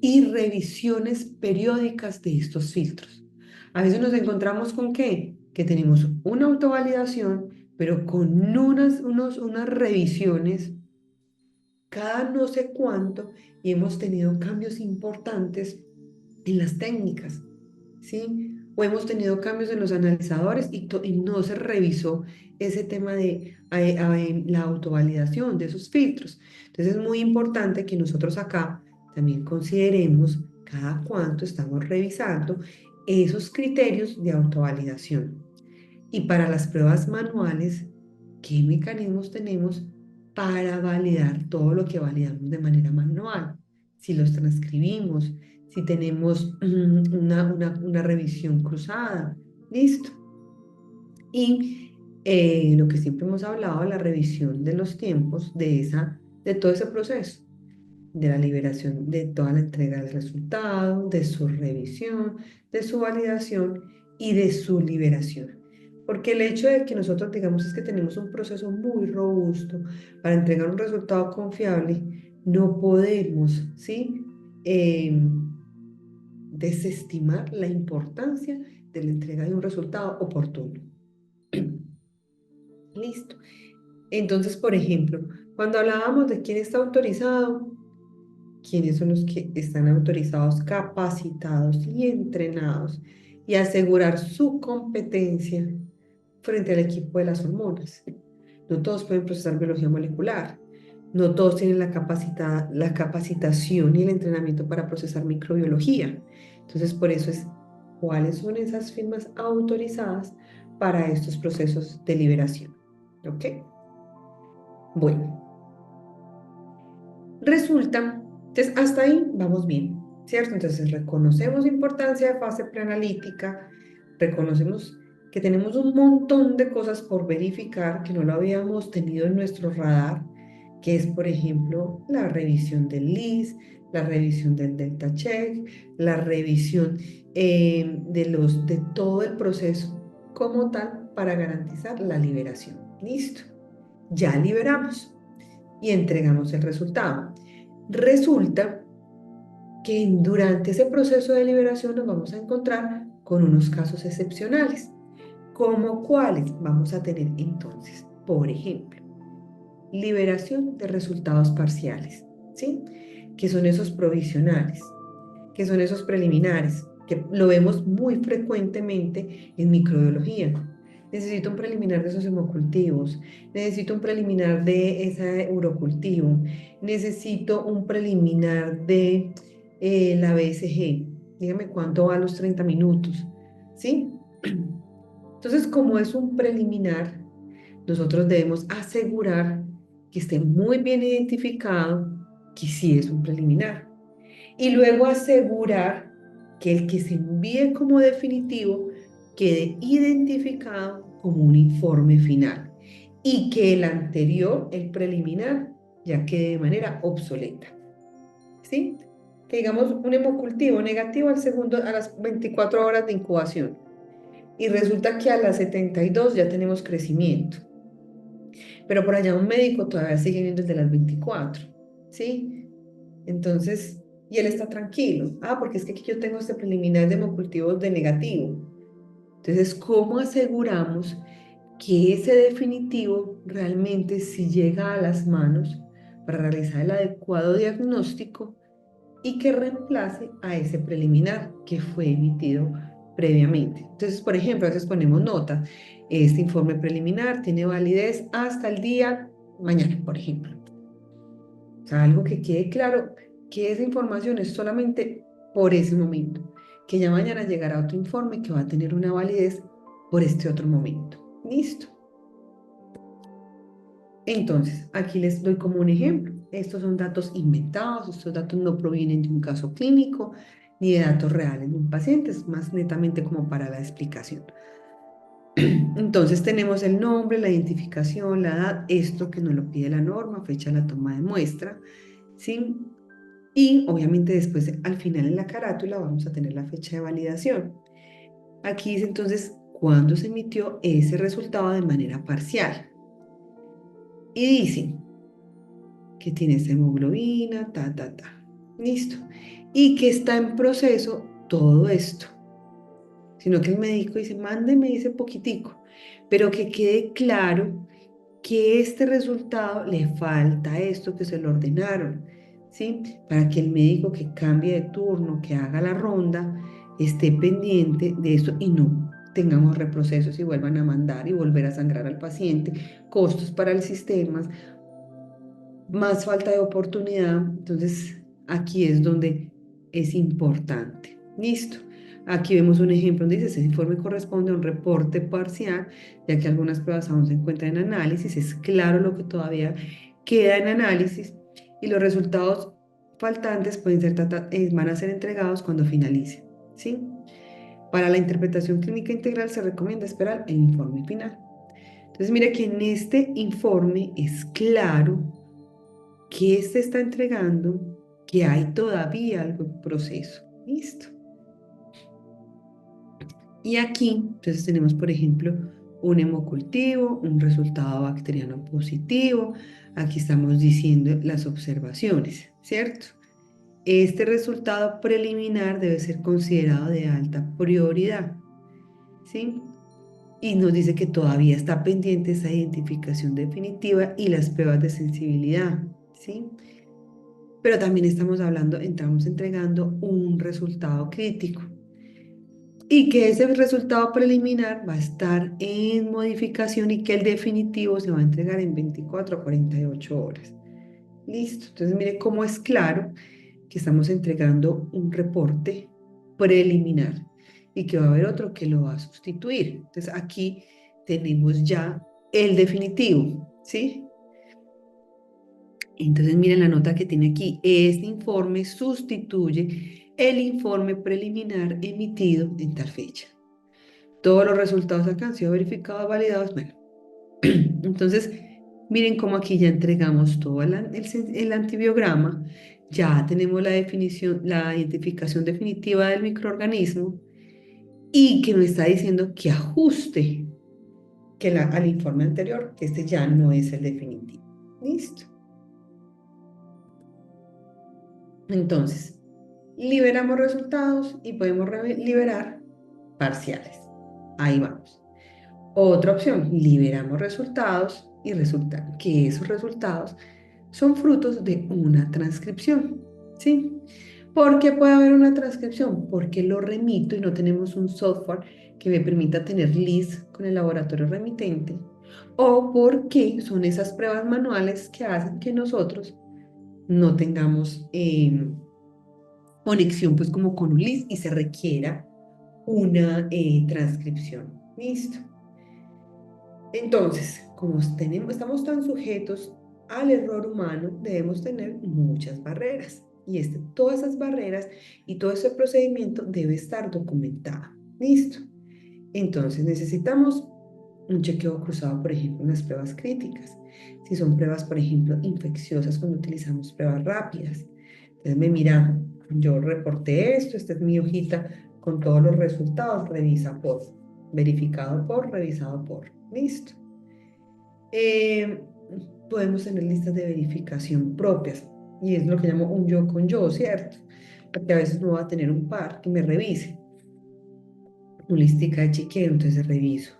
y revisiones periódicas de estos filtros. A veces nos encontramos con ¿qué? Que tenemos una autovalidación, pero con unas revisiones cada no sé cuánto y hemos tenido cambios importantes en las técnicas, ¿sí? O hemos tenido cambios en los analizadores y no se revisó ese tema de la autovalidación de esos filtros. Entonces es muy importante que nosotros acá también consideremos cada cuánto estamos revisando esos criterios de autovalidación. Y para las pruebas manuales, ¿qué mecanismos tenemos para validar todo lo que validamos de manera manual? Si los transcribimos, si tenemos una revisión cruzada, listo. Y lo que siempre hemos hablado, la revisión de los tiempos de todo ese proceso, de la liberación de toda la entrega del resultado, de su revisión, de su validación y de su liberación. Porque el hecho de que nosotros digamos es que tenemos un proceso muy robusto para entregar un resultado confiable, no podemos, ¿sí?, desestimar la importancia de la entrega de un resultado oportuno. Listo. Entonces, por ejemplo, cuando hablábamos de quién está autorizado, quiénes son los que están autorizados, capacitados y entrenados y asegurar su competencia frente al equipo de las hormonas. No todos pueden procesar biología molecular, no todos tienen la capacitación y el entrenamiento para procesar microbiología. Entonces, por eso es cuáles son esas firmas autorizadas para estos procesos de liberación. ¿Ok? Bueno. Resulta, entonces hasta ahí vamos bien, ¿cierto? Entonces reconocemos importancia de fase preanalítica, reconocemos que tenemos un montón de cosas por verificar que no lo habíamos tenido en nuestro radar, que es, por ejemplo, la revisión del LIS, la revisión del Delta Check, la revisión de todo el proceso como tal para garantizar la liberación. Listo, ya liberamos y entregamos el resultado. Resulta que durante ese proceso de liberación nos vamos a encontrar con unos casos excepcionales. ¿Cómo cuáles vamos a tener entonces? Por ejemplo, liberación de resultados parciales, ¿sí? Que son esos provisionales, que son esos preliminares, que lo vemos muy frecuentemente en microbiología. Necesito un preliminar de esos hemocultivos, necesito un preliminar de ese urocultivo, necesito un preliminar de la BSG. Dígame cuánto va a los 30 minutos, ¿sí? Entonces, como es un preliminar, nosotros debemos asegurar que esté muy bien identificado que sí es un preliminar. Y luego asegurar que el que se envíe como definitivo quede identificado como un informe final y que el anterior, el preliminar, ya quede de manera obsoleta. ¿Sí? Que digamos un hemocultivo negativo al segundo, a las 24 horas de incubación. Y resulta que a las 72 ya tenemos crecimiento. Pero por allá un médico todavía sigue viendo el de las 24. ¿Sí? Entonces, y él está tranquilo. Ah, porque es que aquí yo tengo este preliminar de hemocultivos de negativo. Entonces, ¿cómo aseguramos que ese definitivo realmente sí llega a las manos para realizar el adecuado diagnóstico y que reemplace a ese preliminar que fue emitido previamente? Entonces, por ejemplo, a veces ponemos nota. Este informe preliminar tiene validez hasta el día mañana, por ejemplo. O sea, algo que quede claro que esa información es solamente por ese momento, que ya mañana llegará otro informe que va a tener una validez por este otro momento. Listo. Entonces, aquí les doy como un ejemplo. Estos son datos inventados, estos datos no provienen de un caso clínico ni de datos reales de un paciente, es más netamente como para la explicación. Entonces tenemos el nombre, la identificación, la edad, esto que nos lo pide la norma, fecha de la toma de muestra, ¿sí? Y obviamente después, al final en la carátula, vamos a tener la fecha de validación. Aquí dice entonces cuándo se emitió ese resultado de manera parcial. Y dice que tiene esta hemoglobina, ta. Listo. Y que está en proceso todo esto. Sino que el médico dice, mándeme ese poquitico. Pero que quede claro que este resultado le falta esto que se lo ordenaron, ¿sí? Para que el médico que cambie de turno, que haga la ronda, esté pendiente de esto y no tengamos reprocesos y vuelvan a mandar y volver a sangrar al paciente, costos para el sistema, más falta de oportunidad. Entonces, aquí es donde es importante. Listo. Aquí vemos un ejemplo donde dice, ese informe corresponde a un reporte parcial, ya que algunas pruebas aún se encuentran en análisis. Es claro lo que todavía queda en análisis y los resultados faltantes pueden ser van a ser entregados cuando finalice. ¿Sí? Para la interpretación clínica integral se recomienda esperar el informe final. Entonces, mire que en este informe es claro que se está entregando, que hay todavía algo en proceso. Listo. Y aquí, entonces tenemos, por ejemplo, un hemocultivo, un resultado bacteriano positivo. Aquí estamos diciendo las observaciones, ¿cierto? Este resultado preliminar debe ser considerado de alta prioridad, ¿sí? Y nos dice que todavía está pendiente esa identificación definitiva y las pruebas de sensibilidad, ¿sí? Pero también estamos entregando un resultado crítico y que ese resultado preliminar va a estar en modificación y que el definitivo se va a entregar en 24 a 48 horas. Listo. Entonces, mire cómo es claro que estamos entregando un reporte preliminar y que va a haber otro que lo va a sustituir. Entonces, aquí tenemos ya el definitivo, ¿sí? Entonces, miren la nota que tiene aquí. Este informe sustituye el informe preliminar emitido en tal fecha. Todos los resultados acá han sido verificados, validados. Bueno, entonces, miren cómo aquí ya entregamos todo el antibiograma. Ya tenemos la definición, la identificación definitiva del microorganismo y que nos está diciendo que ajuste al informe anterior, que este ya no es el definitivo. Listo. Entonces, Liberamos resultados y podemos liberar parciales. Ahí vamos. Otra opción, liberamos resultados y resulta que esos resultados son frutos de una transcripción, ¿sí? ¿Por qué puede haber una transcripción? Porque lo remito y no tenemos un software que me permita tener list con el laboratorio remitente, o porque son esas pruebas manuales que hacen que nosotros no tengamos conexión pues como con un list y se requiera una transcripción. Listo. Entonces, como estamos tan sujetos al error humano, debemos tener muchas barreras. Y todas esas barreras y todo ese procedimiento debe estar documentado. Listo. Entonces, necesitamos un chequeo cruzado, por ejemplo, en las pruebas críticas. Si son pruebas, por ejemplo, infecciosas, cuando utilizamos pruebas rápidas. Entonces, me mira, yo reporté esto, esta es mi hojita con todos los resultados, revisa por, verificado por, revisado por. Listo. Eh, Podemos tener listas de verificación propias y es lo que llamo un yo con yo, ¿cierto? Porque a veces no va a tener un par que me revise. Un listica de chequeo, entonces reviso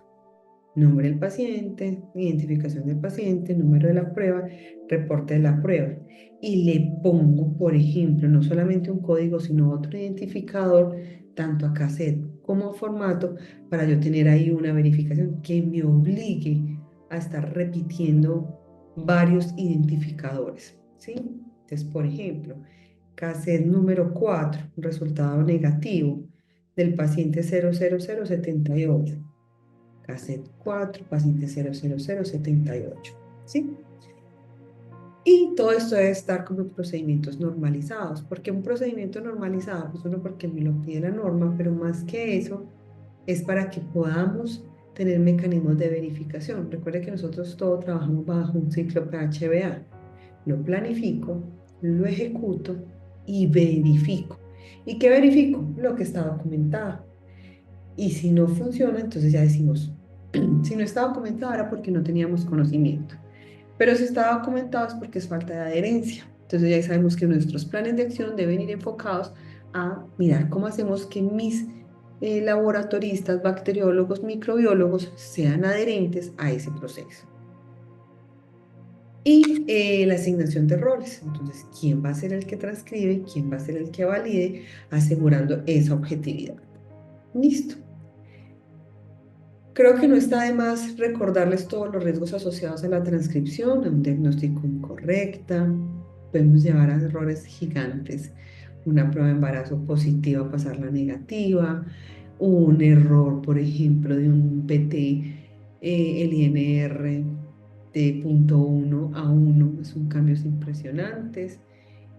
nombre del paciente, identificación del paciente, número de la prueba, reporte de la prueba. Y le pongo, por ejemplo, no solamente un código, sino otro identificador, tanto a cassette como a formato, para yo tener ahí una verificación que me obligue a estar repitiendo varios identificadores, ¿sí? Entonces, por ejemplo, cassette número 4, resultado negativo del paciente 00078. Cassette 4, paciente 00078, ¿sí? Y todo esto debe estar como procedimientos normalizados. ¿Por qué un procedimiento normalizado? Pues uno, porque me lo pide la norma, pero más que eso, es para que podamos tener mecanismos de verificación. Recuerde que nosotros todo trabajamos bajo un ciclo PHBA. Lo planifico, lo ejecuto y verifico. ¿Y qué verifico? Lo que está documentado. Y si no funciona, entonces ya decimos, si no está documentado era porque no teníamos conocimiento. Pero si está documentado es porque es falta de adherencia. Entonces ya sabemos que nuestros planes de acción deben ir enfocados a mirar cómo hacemos que mis laboratoristas, bacteriólogos, microbiólogos sean adherentes a ese proceso. Y la asignación de roles. Entonces, ¿quién va a ser el que transcribe? ¿Quién va a ser el que valide? Asegurando esa objetividad. Listo. Creo que no está de más recordarles todos los riesgos asociados a la transcripción, a un diagnóstico incorrecta, podemos llevar a errores gigantes, una prueba de embarazo positiva pasarla negativa, un error, por ejemplo, de un PT, el INR de 0,1 a 1, son cambios impresionantes,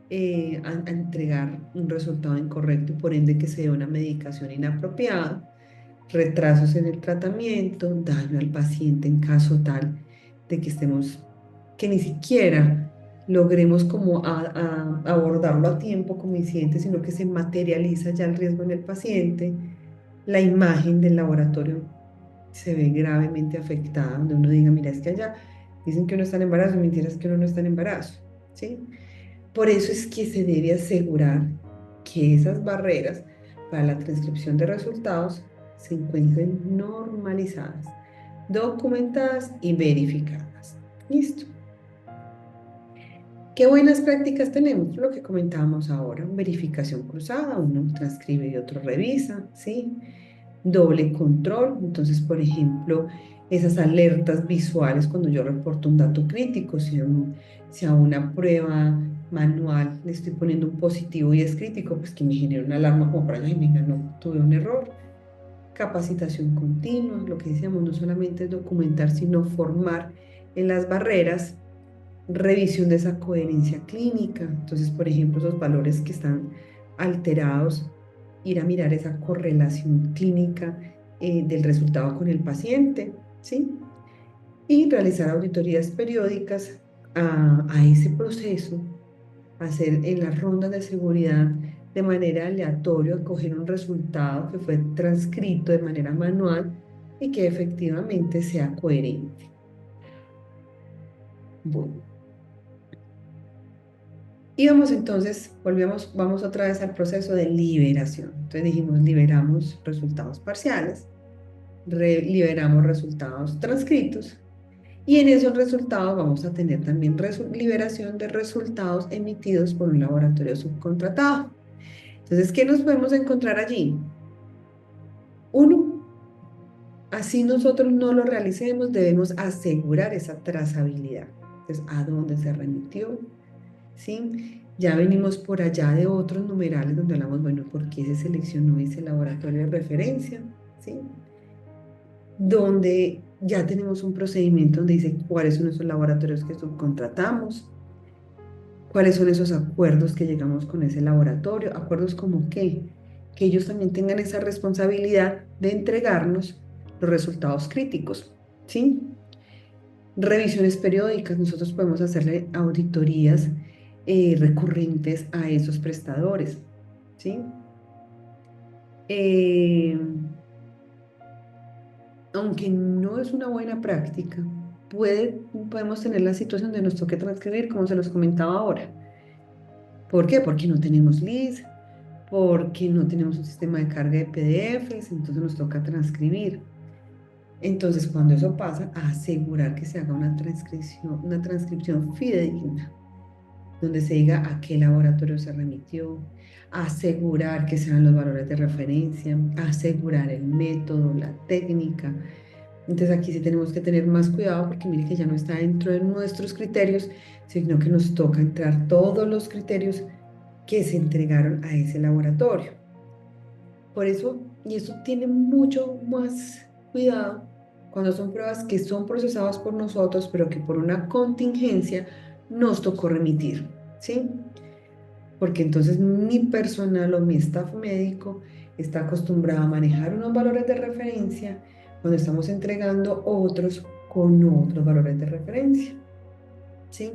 a entregar un resultado incorrecto y por ende que se dé una medicación inapropiada, retrasos en el tratamiento, daño al paciente en caso tal de que estemos, que ni siquiera logremos como abordarlo a tiempo como incidente, sino que se materializa ya el riesgo en el paciente, la imagen del laboratorio se ve gravemente afectada, donde uno diga, mira, es que allá dicen que uno está en embarazo, mentiras que uno no está en embarazo, ¿sí? Por eso es que se debe asegurar que esas barreras para la transcripción de resultados se encuentren normalizadas, documentadas y verificadas. Listo. ¿Qué buenas prácticas tenemos? Lo que comentábamos ahora, verificación cruzada, uno transcribe y otro revisa, ¿sí? Doble control, entonces, por ejemplo, esas alertas visuales cuando yo reporto un dato crítico, si a una prueba manual le estoy poniendo un positivo y es crítico, pues que me genere una alarma como para, ay, venga, no, tuve un error. Capacitación continua, lo que decíamos, no solamente es documentar, sino formar en las barreras, revisión de esa coherencia clínica. Entonces, por ejemplo, esos valores que están alterados, ir a mirar esa correlación clínica del resultado con el paciente, ¿sí? Y realizar auditorías periódicas a ese proceso, hacer en las rondas de seguridad de manera aleatoria, coger un resultado que fue transcrito de manera manual y que efectivamente sea coherente. Bueno. Y vamos entonces, vamos otra vez al proceso de liberación. Entonces dijimos, liberamos resultados parciales, liberamos resultados transcritos, y en esos resultados vamos a tener también liberación de resultados emitidos por un laboratorio subcontratado. Entonces, ¿qué nos podemos encontrar allí? Uno, así nosotros no lo realicemos, debemos asegurar esa trazabilidad. Entonces, ¿a dónde se remitió? ¿Sí? Ya venimos por allá de otros numerales donde hablamos, bueno, ¿por qué se seleccionó ese laboratorio de referencia? ¿Sí? Donde ya tenemos un procedimiento donde dice cuáles son esos laboratorios que subcontratamos, cuáles son esos acuerdos que llegamos con ese laboratorio, acuerdos como que ellos también tengan esa responsabilidad de entregarnos los resultados críticos, ¿sí? Revisiones periódicas, nosotros podemos hacerle auditorías recurrentes a esos prestadores, ¿sí? Eh, Aunque no es una buena práctica, podemos tener la situación de nos toque transcribir, como se los comentaba ahora. ¿Por qué? Porque no tenemos LIS, porque no tenemos un sistema de carga de PDFs, entonces nos toca transcribir. Entonces, cuando eso pasa, asegurar que se haga una transcripción fidedigna, donde se diga a qué laboratorio se remitió, asegurar que sean los valores de referencia, asegurar el método, la técnica. Entonces aquí sí tenemos que tener más cuidado porque mire que ya no está dentro de nuestros criterios, sino que nos toca entrar todos los criterios que se entregaron a ese laboratorio. Por eso, y eso tiene mucho más cuidado cuando son pruebas que son procesadas por nosotros, pero que por una contingencia nos tocó remitir, ¿sí? Porque entonces mi personal o mi staff médico está acostumbrado a manejar unos valores de referencia cuando estamos entregando otros con otros valores de referencia, ¿sí?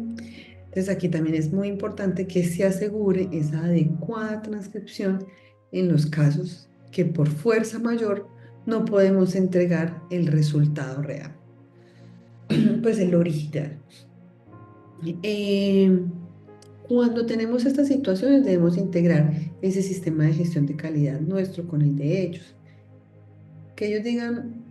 Entonces aquí también es muy importante que se asegure esa adecuada transcripción en los casos que por fuerza mayor no podemos entregar el resultado real, pues el original. Eh, Cuando tenemos estas situaciones debemos integrar ese sistema de gestión de calidad nuestro con el de ellos. Que ellos digan,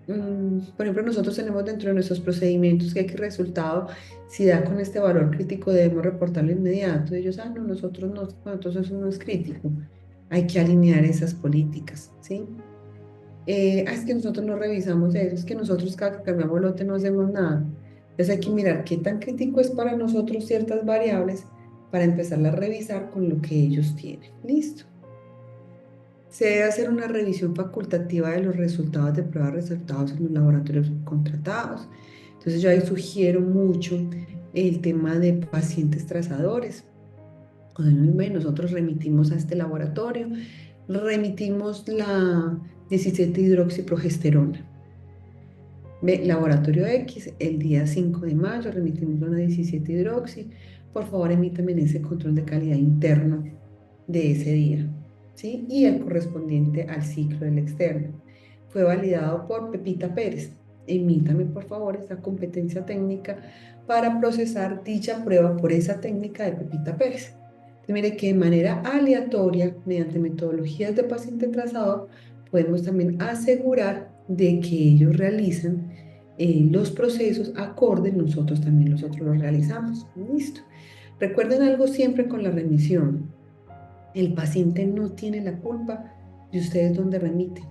por ejemplo, nosotros tenemos dentro de nuestros procedimientos que el resultado, si da con este valor crítico, debemos reportarlo inmediato. Ellos, no, nosotros no, bueno, entonces eso no es crítico. Hay que alinear esas políticas, ¿sí? Es que nosotros no revisamos eso, es que nosotros cada que cambiamos lote no hacemos nada. Entonces hay que mirar qué tan crítico es para nosotros ciertas variables para empezarla a revisar con lo que ellos tienen. Listo. Se debe hacer una revisión facultativa de los resultados de pruebas de resultados en los laboratorios contratados. Entonces yo ahí sugiero mucho el tema de pacientes trazadores. Nosotros remitimos a este laboratorio, remitimos la 17 hidroxiprogesterona. Laboratorio X, el día 5 de mayo remitimos una 17 hidroxi. Por favor, emítame en ese control de calidad interno de ese día, ¿sí? Y el correspondiente al ciclo del externo. Fue validado por Pepita Pérez. Emítame, por favor, esa competencia técnica para procesar dicha prueba por esa técnica de Pepita Pérez. Entonces, mire que de manera aleatoria, mediante metodologías de paciente trazado, podemos también asegurar de que ellos realizan los procesos acordes, nosotros también los realizamos. Listo. Recuerden algo siempre con la remisión. El paciente no tiene la culpa de ustedes donde remiten.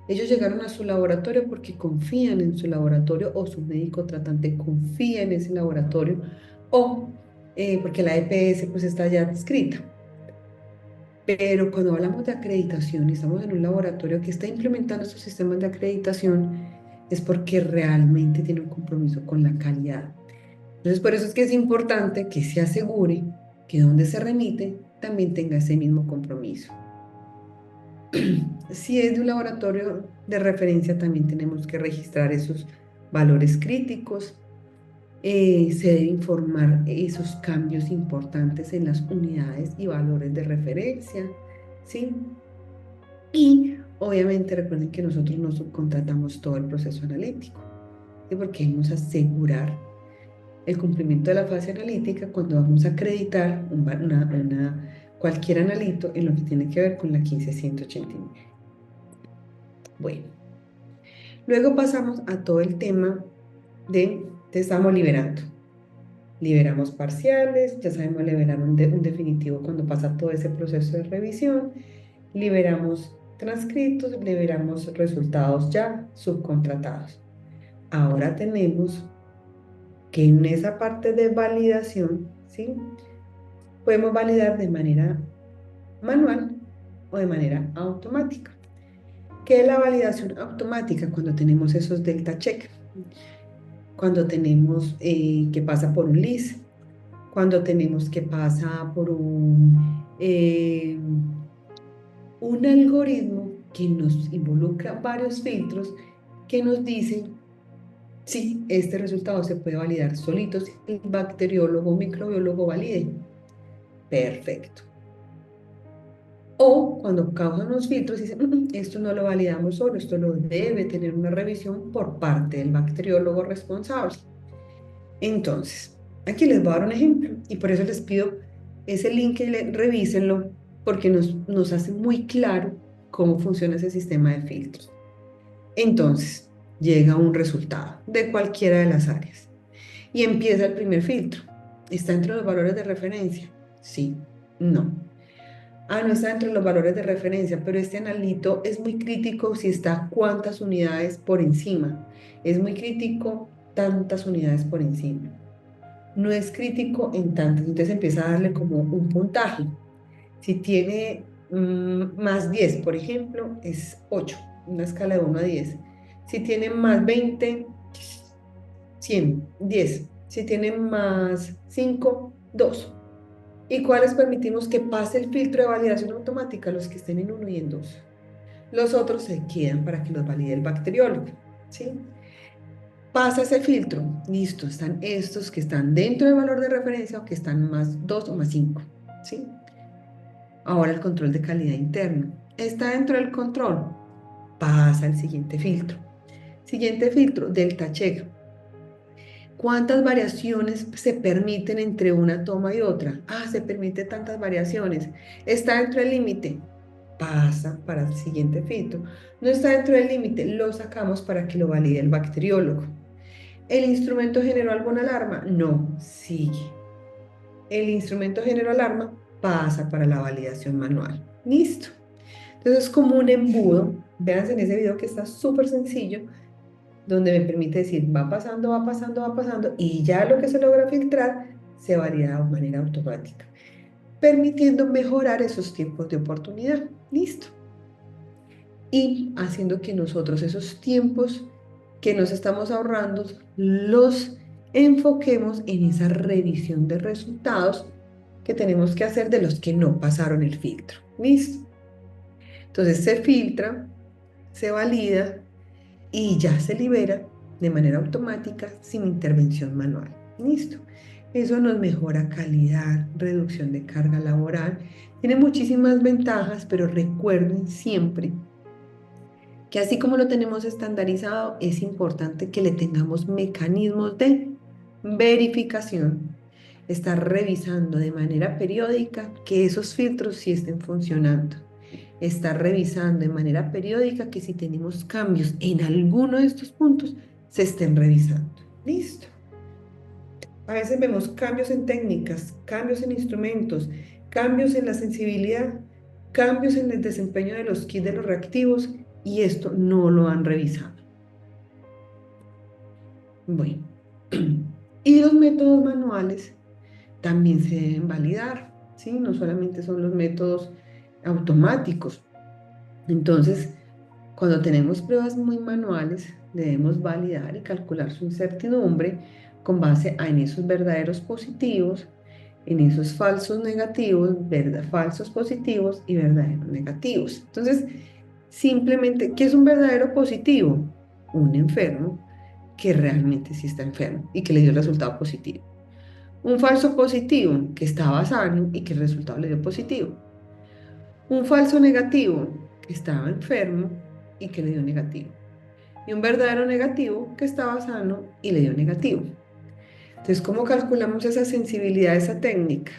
Ellos llegaron a su laboratorio porque confían en su laboratorio o su médico tratante confía en ese laboratorio o porque la EPS pues está ya escrita. Pero cuando hablamos de acreditación y estamos en un laboratorio que está implementando estos sistemas de acreditación, es porque realmente tiene un compromiso con la calidad. Entonces, por eso es que es importante que se asegure que donde se remite también tenga ese mismo compromiso. Si es de un laboratorio de referencia, también tenemos que registrar esos valores críticos. Se debe informar esos cambios importantes en las unidades y valores de referencia, ¿sí? Y obviamente recuerden que nosotros no subcontratamos todo el proceso analítico, ¿sí? Porque debemos asegurar el cumplimiento de la fase analítica cuando vamos a acreditar cualquier analito en lo que tiene que ver con la 15189. Bueno, luego pasamos a todo el tema te estamos liberando. Liberamos parciales, ya sabemos liberar un definitivo cuando pasa todo ese proceso de revisión. Liberamos transcritos, liberamos resultados ya subcontratados. Ahora tenemos que en esa parte de validación, ¿sí? Podemos validar de manera manual o de manera automática. ¿Qué es la validación automática? Cuando tenemos esos delta check, cuando tenemos que pasa por un list, cuando tenemos que pasa por un algoritmo que nos involucra varios filtros que nos dicen si este resultado se puede validar solito, si el bacteriólogo o microbiólogo valide. Perfecto. O cuando causan los filtros y dicen, esto no lo validamos solo, esto lo debe tener una revisión por parte del bacteriólogo responsable. Entonces, aquí les voy a dar un ejemplo y por eso les pido ese link que revísenlo porque nos hace muy claro cómo funciona ese sistema de filtros. Entonces, llega un resultado de cualquiera de las áreas y empieza el primer filtro. ¿Está entre los valores de referencia? Sí, no. Ah, no está entre los valores de referencia, pero este analito es muy crítico si está cuántas unidades por encima. Es muy crítico tantas unidades por encima. No es crítico en tantas, entonces empieza a darle como un puntaje. Si tiene más 10, por ejemplo, es 8, una escala de 1 a 10. Si tiene más 20, 100, 10. Si tiene más 5, 2. ¿Y cuáles permitimos que pase el filtro de validación automática? Los que estén en 1 y en 2. Los otros se quedan para que los valide el bacteriólogo, ¿sí? Pasa ese filtro, listo, están estos que están dentro del valor de referencia o que están más 2 o más 5, ¿sí? Ahora el control de calidad interno. Está dentro del control, pasa el siguiente filtro. Siguiente filtro, delta check. ¿Cuántas variaciones se permiten entre una toma y otra? Ah, se permite tantas variaciones. Está dentro del límite, pasa para el siguiente filtro. No está dentro del límite, lo sacamos para que lo valide el bacteriólogo. ¿El instrumento generó alguna alarma? No, sigue. El instrumento generó alarma, pasa para la validación manual. Listo. Entonces es como un embudo. Véanse en ese video que está súper sencillo, donde me permite decir, va pasando, va pasando, va pasando, y ya lo que se logra filtrar se valida de manera automática, permitiendo mejorar esos tiempos de oportunidad. Listo. Y haciendo que nosotros esos tiempos que nos estamos ahorrando los enfoquemos en esa revisión de resultados que tenemos que hacer de los que no pasaron el filtro. ¿Listo? Entonces se filtra, se valida y ya se libera de manera automática sin intervención manual. ¿Listo? Eso nos mejora calidad, reducción de carga laboral. Tiene muchísimas ventajas, pero recuerden siempre que así como lo tenemos estandarizado, es importante que le tengamos mecanismos de verificación. Estar revisando de manera periódica que esos filtros sí estén funcionando. Estar revisando de manera periódica que si tenemos cambios en alguno de estos puntos, se estén revisando. Listo. A veces vemos cambios en técnicas, cambios en instrumentos, cambios en la sensibilidad, cambios en el desempeño de los kits de los reactivos y esto no lo han revisado. Bueno, y los métodos manuales también se deben validar, ¿sí? No solamente son los métodos automáticos. Entonces, cuando tenemos pruebas muy manuales, debemos validar y calcular su incertidumbre con base en esos verdaderos positivos, en esos falsos negativos, falsos positivos y verdaderos negativos. Entonces, simplemente, ¿qué es un verdadero positivo? Un enfermo que realmente sí está enfermo y que le dio el resultado positivo. Un falso positivo que estaba sano y que el resultado le dio positivo. Un falso negativo que estaba enfermo y que le dio negativo. Y un verdadero negativo que estaba sano y le dio negativo. Entonces, ¿cómo calculamos esa sensibilidad, esa técnica?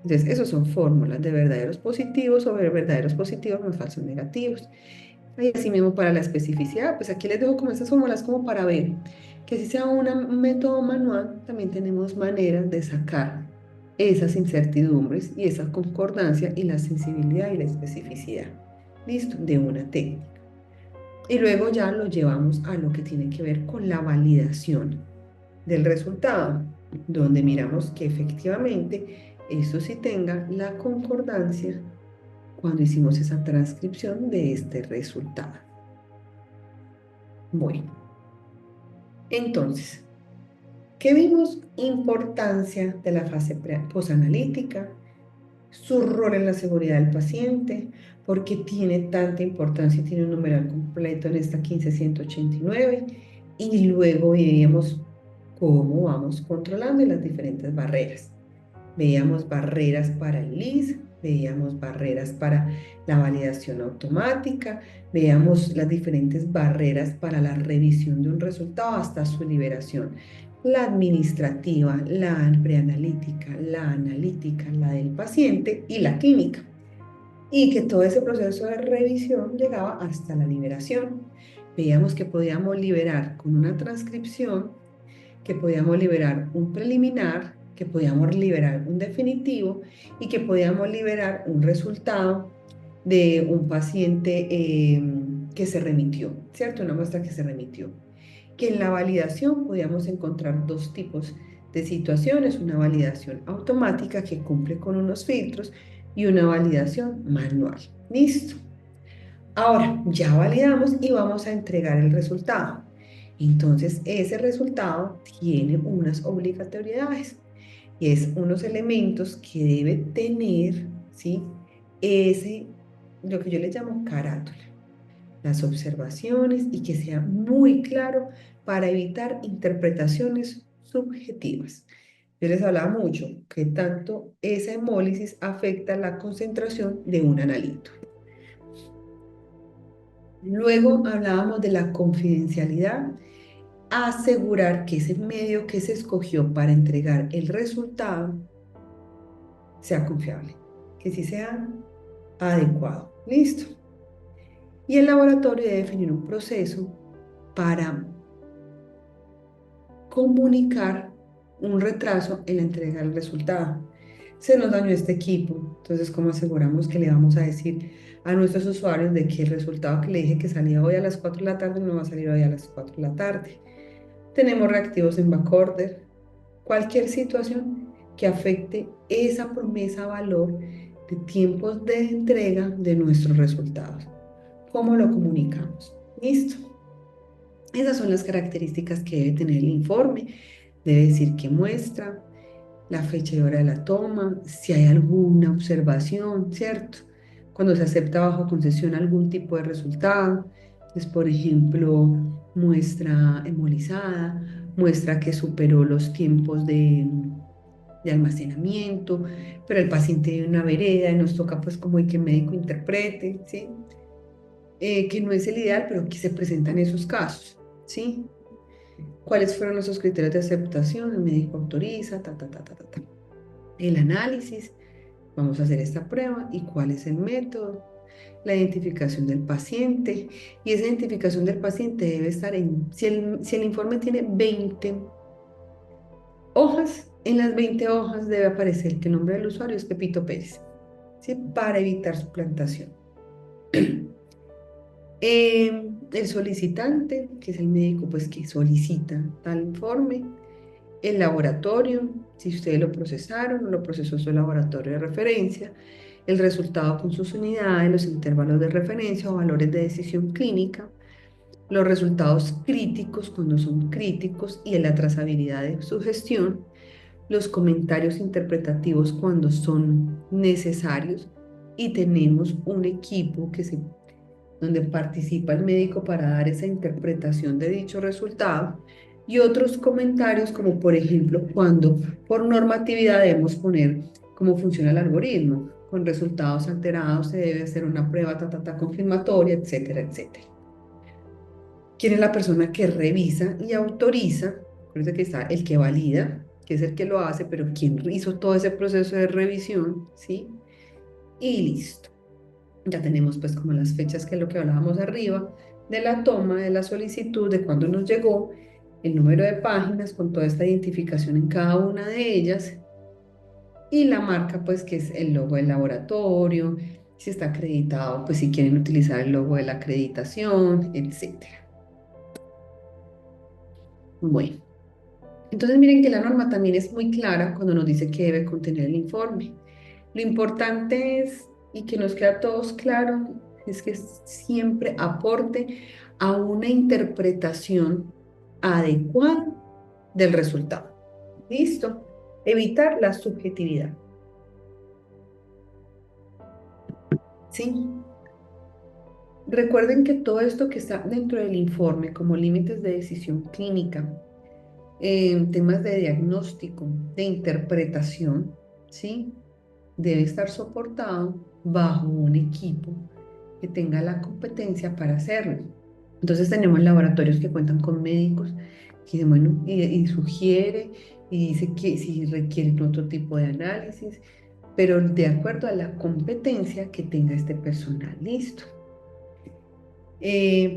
Entonces, esos son fórmulas de verdaderos positivos sobre verdaderos positivos más falsos negativos. Y así mismo para la especificidad, pues aquí les dejo como estas fórmulas como para ver que si sea un método manual, también tenemos maneras de sacar esas incertidumbres y esa concordancia y la sensibilidad y la especificidad, ¿listo? De una técnica. Y luego ya lo llevamos a lo que tiene que ver con la validación del resultado, donde miramos que efectivamente esto sí tenga la concordancia cuando hicimos esa transcripción de este resultado. Bueno, entonces, ¿qué vimos? Importancia de la fase posanalítica, su rol en la seguridad del paciente, porque tiene tanta importancia, tiene un numeral completo en esta 15189, y luego veíamos cómo vamos controlando las diferentes barreras. Veíamos barreras para el LIS, veíamos barreras para la validación automática, veíamos las diferentes barreras para la revisión de un resultado hasta su liberación. La administrativa, la preanalítica, la analítica, la del paciente y la clínica. Y que todo ese proceso de revisión llegaba hasta la liberación. Veíamos que podíamos liberar con una transcripción, que podíamos liberar un preliminar, que podíamos liberar un definitivo y que podíamos liberar un resultado de un paciente que se remitió, ¿cierto? Una muestra que se remitió. Que en la validación podíamos encontrar dos tipos de situaciones, una validación automática que cumple con unos filtros y una validación manual. Listo. Ahora ya validamos y vamos a entregar el resultado. Entonces, ese resultado tiene unas obligatoriedades y es unos elementos que debe tener, ¿sí? Lo que yo le llamo carátula, las observaciones y que sea muy claro para evitar interpretaciones subjetivas. Yo les hablaba mucho que tanto esa hemólisis afecta la concentración de un analito. Luego hablábamos de la confidencialidad, asegurar que ese medio que se escogió para entregar el resultado sea confiable, que sí sea adecuado. Listo. Y el laboratorio debe definir un proceso para comunicar un retraso en la entrega del resultado. Se nos dañó este equipo, entonces ¿cómo aseguramos que le vamos a decir a nuestros usuarios de que el resultado que le dije que salía hoy a las 4 de la tarde no va a salir hoy a las 4 de la tarde? Tenemos reactivos en backorder, cualquier situación que afecte esa promesa valor de tiempos de entrega de nuestros resultados. ¿Cómo lo comunicamos? Listo. Esas son las características que debe tener el informe. Debe decir qué muestra, la fecha y hora de la toma, si hay alguna observación, ¿cierto? Cuando se acepta bajo concesión algún tipo de resultado, es por ejemplo, muestra hemolizada, muestra que superó los tiempos de almacenamiento, pero el paciente vive en una vereda y nos toca pues como que el médico interprete, ¿sí? Que no es el ideal, pero que se presentan esos casos, ¿sí? ¿Cuáles fueron esos criterios de aceptación? El médico autoriza, ta, ta, ta, ta, ta, ta. El análisis, vamos a hacer esta prueba y cuál es el método, la identificación del paciente, y esa identificación del paciente debe estar si el informe tiene 20 hojas, en las 20 hojas debe aparecer que el nombre del usuario es Pepito Pérez, ¿sí? Para evitar suplantación. El solicitante, que es el médico pues, que solicita tal informe, el laboratorio, si ustedes lo procesaron o lo procesó su laboratorio de referencia, el resultado con sus unidades, los intervalos de referencia o valores de decisión clínica, los resultados críticos cuando son críticos y en la trazabilidad de su gestión, los comentarios interpretativos cuando son necesarios y tenemos un equipo donde participa el médico para dar esa interpretación de dicho resultado y otros comentarios como por ejemplo cuando por normatividad debemos poner cómo funciona el algoritmo. Con resultados alterados se debe hacer una prueba confirmatoria, etcétera, etcétera. ¿Quién es la persona que revisa y autoriza Acuérdense que está el que valida, que es el que lo hace, pero quien hizo todo ese proceso de revisión, ¿sí? Y listo. Ya tenemos pues como las fechas, que es lo que hablábamos arriba, de la toma de la solicitud, de cuándo nos llegó, el número de páginas con toda esta identificación en cada una de ellas, y la marca pues que es el logo del laboratorio, si está acreditado, pues si quieren utilizar el logo de la acreditación, etcétera. Bueno, entonces miren que la norma también es muy clara cuando nos dice que debe contener el informe. Lo importante es, y que nos queda a todos claro, es que siempre aporte a una interpretación adecuada del resultado. ¿Listo? Evitar la subjetividad. ¿Sí? Recuerden que todo esto que está dentro del informe, como límites de decisión clínica, temas de diagnóstico, de interpretación, ¿sí? Debe estar soportado bajo un equipo que tenga la competencia para hacerlo. Entonces tenemos laboratorios que cuentan con médicos que dicen, bueno, y sugiere y dice que si requieren otro tipo de análisis, pero de acuerdo a la competencia que tenga este personal, listo.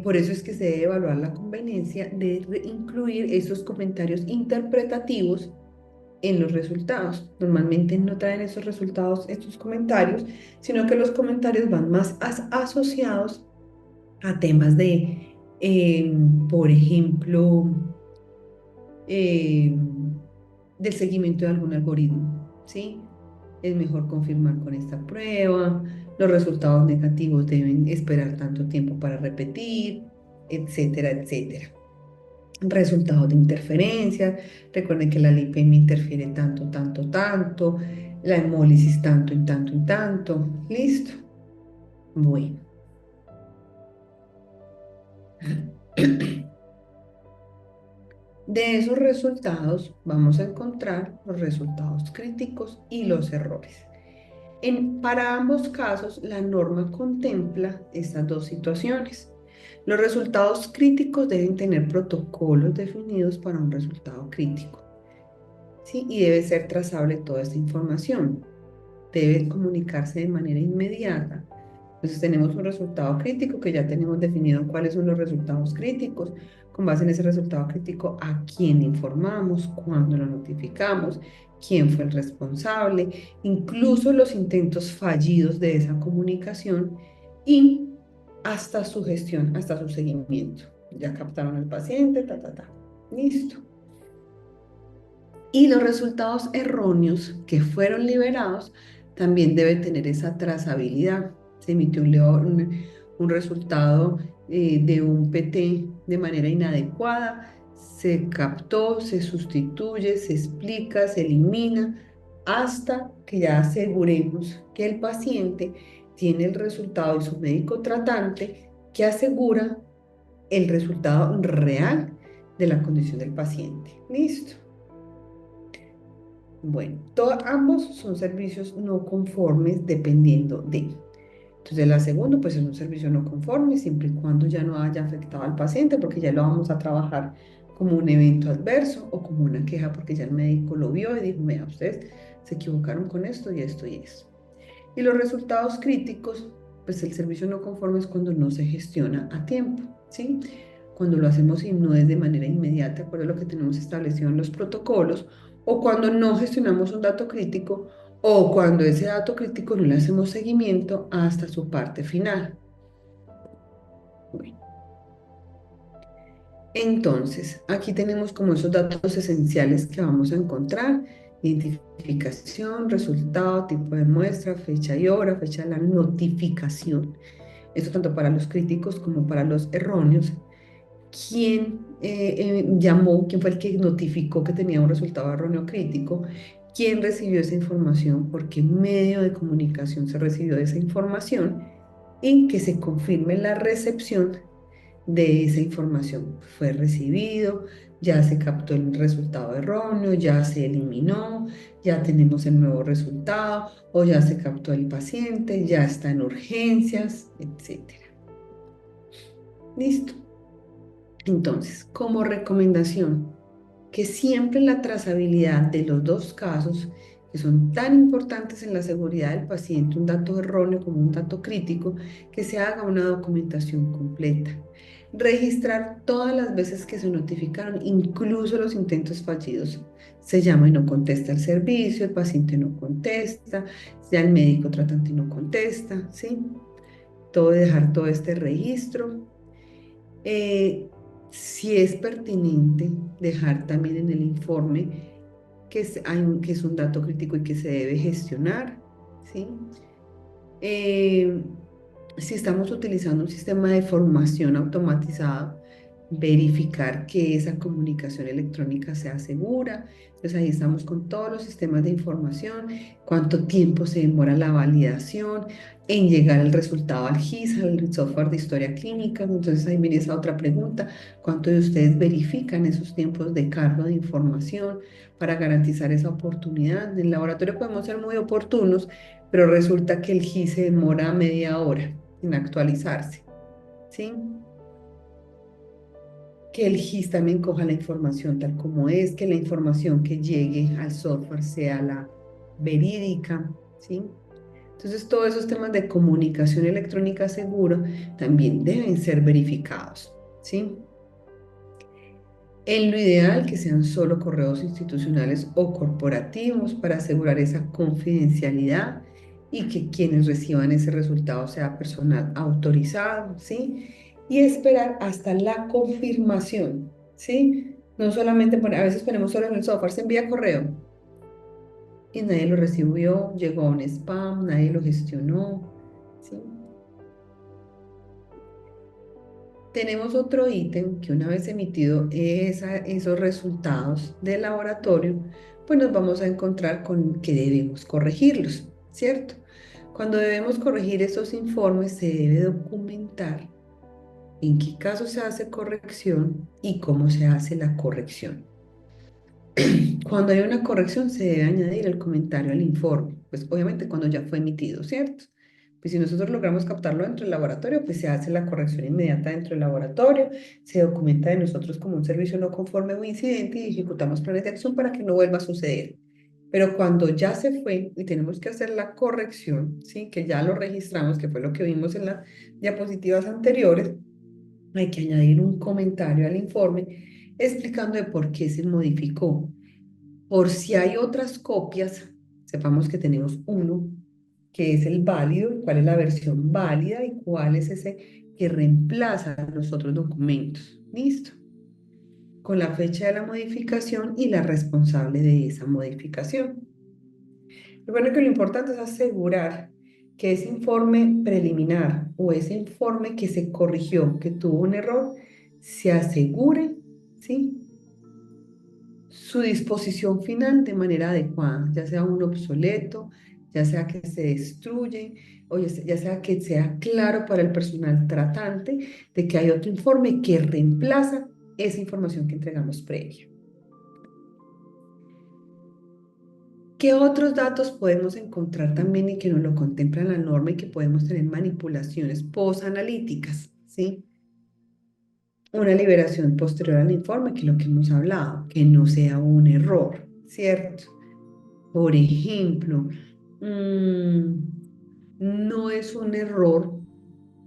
Por eso es que se debe evaluar la conveniencia de incluir esos comentarios interpretativos en los resultados. Normalmente no traen esos resultados, estos comentarios, sino que los comentarios van más asociados a temas de, por ejemplo, eh, del seguimiento de algún algoritmo, ¿sí? Es mejor confirmar con esta prueba, los resultados negativos deben esperar tanto tiempo para repetir, etcétera, etcétera. Resultados de interferencia, recuerden que la lipemia interfiere tanto, tanto, tanto, la hemólisis tanto, en tanto, en tanto, listo. Bueno. De esos resultados vamos a encontrar los resultados críticos y los errores. Para ambos casos, la norma contempla estas dos situaciones. Los resultados críticos deben tener protocolos definidos para un resultado crítico, ¿sí? Y debe ser trazable toda esta información. Debe comunicarse de manera inmediata. Entonces tenemos un resultado crítico que ya tenemos definido cuáles son los resultados críticos. Con base en ese resultado crítico, a quién informamos, cuándo lo notificamos, quién fue el responsable, incluso los intentos fallidos de esa comunicación y hasta su gestión, hasta su seguimiento. Ya captaron al paciente, ta, ta, ta. Listo. Y los resultados erróneos que fueron liberados también deben tener esa trazabilidad. Se emitió un resultado de un PT de manera inadecuada, se captó, se sustituye, se explica, se elimina, hasta que ya aseguremos que el paciente tiene el resultado de su médico tratante que asegura el resultado real de la condición del paciente. Listo. Bueno, ambos son servicios no conformes dependiendo de. Entonces, la segunda, pues es un servicio no conforme siempre y cuando ya no haya afectado al paciente, porque ya lo vamos a trabajar como un evento adverso o como una queja, porque ya el médico lo vio y dijo, mira, ustedes se equivocaron con esto y esto y esto. Y los resultados críticos, pues el servicio no conforme es cuando no se gestiona a tiempo, ¿sí? Cuando lo hacemos y no es de manera inmediata, por lo que tenemos establecido en los protocolos, o cuando no gestionamos un dato crítico, o cuando ese dato crítico no le hacemos seguimiento hasta su parte final. Bueno, entonces, aquí tenemos como esos datos esenciales que vamos a encontrar: identificación, resultado, tipo de muestra, fecha y hora, fecha de la notificación. Esto tanto para los críticos como para los erróneos. ¿Quién llamó? ¿Quién fue el que notificó que tenía un resultado erróneo crítico? ¿Quién recibió esa información? ¿Por qué medio de comunicación se recibió esa información? Y que se confirme la recepción de esa información. Fue recibido, ya se captó el resultado erróneo, ya se eliminó, ya tenemos el nuevo resultado, o ya se captó el paciente, ya está en urgencias, etcétera. Listo. Entonces, como recomendación, que siempre la trazabilidad de los dos casos, que son tan importantes en la seguridad del paciente, un dato erróneo como un dato crítico, que se haga una documentación completa. Registrar todas las veces que se notificaron, incluso los intentos fallidos. Se llama y no contesta el servicio, el paciente no contesta, ya el médico tratante no contesta, ¿sí? Dejar todo este registro. Eh, si es pertinente, dejar también en el informe que es un dato crítico y que se debe gestionar, ¿sí? Eh, si estamos utilizando un sistema de formación automatizado, verificar que esa comunicación electrónica sea segura. Entonces ahí estamos con todos los sistemas de información, cuánto tiempo se demora la validación en llegar al resultado al GIS, al software de historia clínica. Entonces ahí viene esa otra pregunta, ¿cuánto de ustedes verifican esos tiempos de cargo de información para garantizar esa oportunidad? En el laboratorio podemos ser muy oportunos, pero resulta que el GIS se demora media hora en actualizarse, ¿sí? Que el GIS también coja la información tal como es, que la información que llegue al software sea la verídica, ¿sí? Entonces, todos esos temas de comunicación electrónica seguro también deben ser verificados, ¿sí? En lo ideal, que sean solo correos institucionales o corporativos para asegurar esa confidencialidad y que quienes reciban ese resultado sea personal autorizado, ¿sí? Y esperar hasta la confirmación, ¿sí? No solamente a veces ponemos solo en el software, se envía correo y nadie lo recibió, llegó a un spam, nadie lo gestionó, ¿sí? Tenemos otro ítem que una vez emitido esos resultados del laboratorio, pues nos vamos a encontrar con que debemos corregirlos, ¿cierto? Cuando debemos corregir esos informes se debe documentar en qué caso se hace corrección y cómo se hace la corrección. Cuando hay una corrección se debe añadir el comentario al informe, pues obviamente cuando ya fue emitido, ¿cierto? Pues si nosotros logramos captarlo dentro del laboratorio, pues se hace la corrección inmediata dentro del laboratorio, se documenta de nosotros como un servicio no conforme o incidente y ejecutamos planes de acción para que no vuelva a suceder. Pero cuando ya se fue y tenemos que hacer la corrección, ¿sí? Que ya lo registramos, que fue lo que vimos en las diapositivas anteriores, hay que añadir un comentario al informe explicando de por qué se modificó. Por si hay otras copias, sepamos que tenemos uno, que es el válido, cuál es la versión válida y cuál es ese que reemplaza los otros documentos. ¿Listo? Con la fecha de la modificación y la responsable de esa modificación. Recuerden que lo importante es asegurar que ese informe preliminar o ese informe que se corrigió, que tuvo un error, se asegure, ¿sí? Su disposición final de manera adecuada, ya sea un obsoleto, ya sea que se destruye, o ya sea que sea claro para el personal tratante de que hay otro informe que reemplaza esa información que entregamos previa. ¿Qué otros datos podemos encontrar también y que nos lo contempla la norma y que podemos tener manipulaciones posanalíticas? ¿Sí? Una liberación posterior al informe, que es lo que hemos hablado, que no sea un error, ¿cierto? Por ejemplo, no es un error,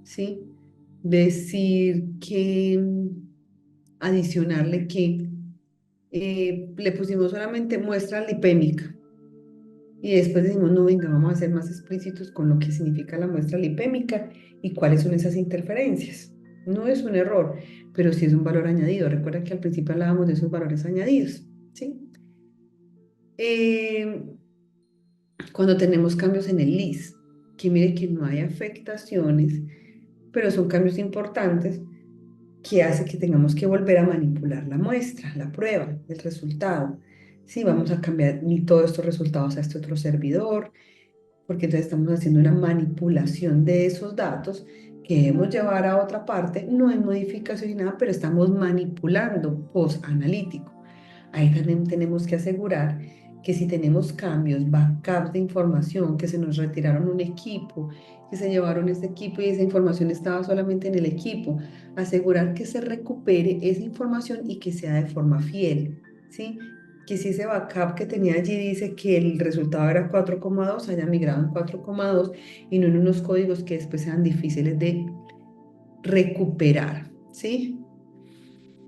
¿sí? Decir que adicionarle que le pusimos solamente muestra lipémica y después decimos, no, venga, vamos a ser más explícitos con lo que significa la muestra lipémica y cuáles son esas interferencias. No es un error, pero sí es un valor añadido. Recuerda que al principio hablábamos de esos valores añadidos, ¿sí? Eh, Cuando tenemos cambios en el LIS, que mire que no hay afectaciones, pero son cambios importantes que hace que tengamos que volver a manipular la muestra, la prueba, el resultado. Sí, vamos a cambiar todos estos resultados a este otro servidor, porque entonces estamos haciendo una manipulación de esos datos que debemos llevar a otra parte, no hay modificación ni nada, pero estamos manipulando post-analítico. Ahí también tenemos que asegurar que si tenemos cambios, backups de información, que se nos retiraron un equipo, que se llevaron ese equipo y esa información estaba solamente en el equipo, asegurar que se recupere esa información y que sea de forma fiel. ¿sí? Que si ese backup que tenía allí dice que el resultado era 4,2, haya migrado en 4,2 y no en unos códigos que después sean difíciles de recuperar, ¿sí?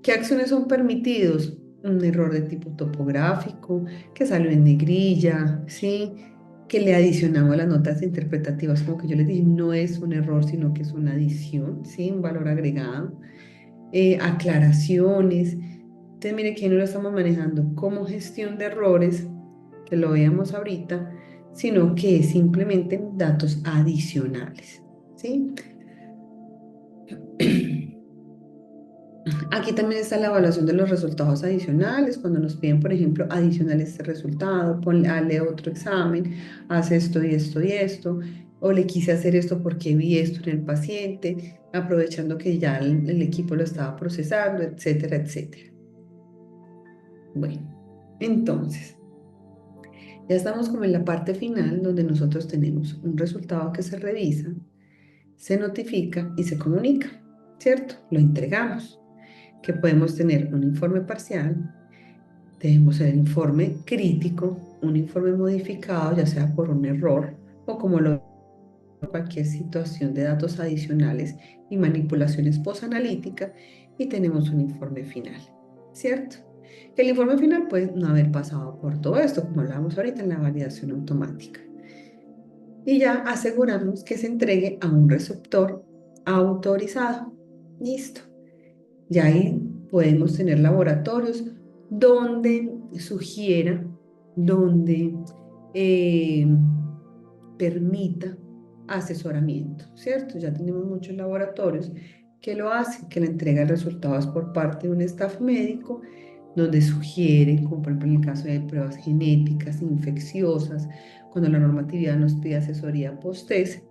¿Qué acciones son permitidos? Un error de tipo topográfico, que salió en negrilla, ¿sí? Que le adicionamos las notas interpretativas, como que yo les dije, no es un error, sino que es una adición, ¿sí? Un valor agregado. Aclaraciones. Entonces, mire que no lo estamos manejando como gestión de errores, que lo veamos ahorita, sino que es simplemente datos adicionales, ¿sí? Aquí también está la evaluación de los resultados adicionales, cuando nos piden, por ejemplo, adicionar este resultado, ponle, hazle otro examen, haz esto y esto y esto, o le quise hacer esto porque vi esto en el paciente, aprovechando que ya el equipo lo estaba procesando, etcétera, etcétera. Bueno, entonces, ya estamos como en la parte final donde nosotros tenemos un resultado que se revisa, se notifica y se comunica, ¿cierto? Lo entregamos, que podemos tener un informe parcial. Debemos el informe crítico, un informe modificado, ya sea por un error o como lo cualquier situación de datos adicionales y manipulaciones posanalíticas, y tenemos un informe final, ¿cierto? El informe final puede no haber pasado por todo esto, como hablábamos ahorita en la validación automática. Y ya aseguramos que se entregue a un receptor autorizado. Listo. Ya ahí podemos tener laboratorios donde sugiera, donde eh, permita asesoramiento, ¿cierto? Ya tenemos muchos laboratorios que lo hacen, que le entregan resultados por parte de un staff médico, donde sugieren, como por ejemplo en el caso de pruebas genéticas, infecciosas, cuando la normatividad nos pide asesoría post-test,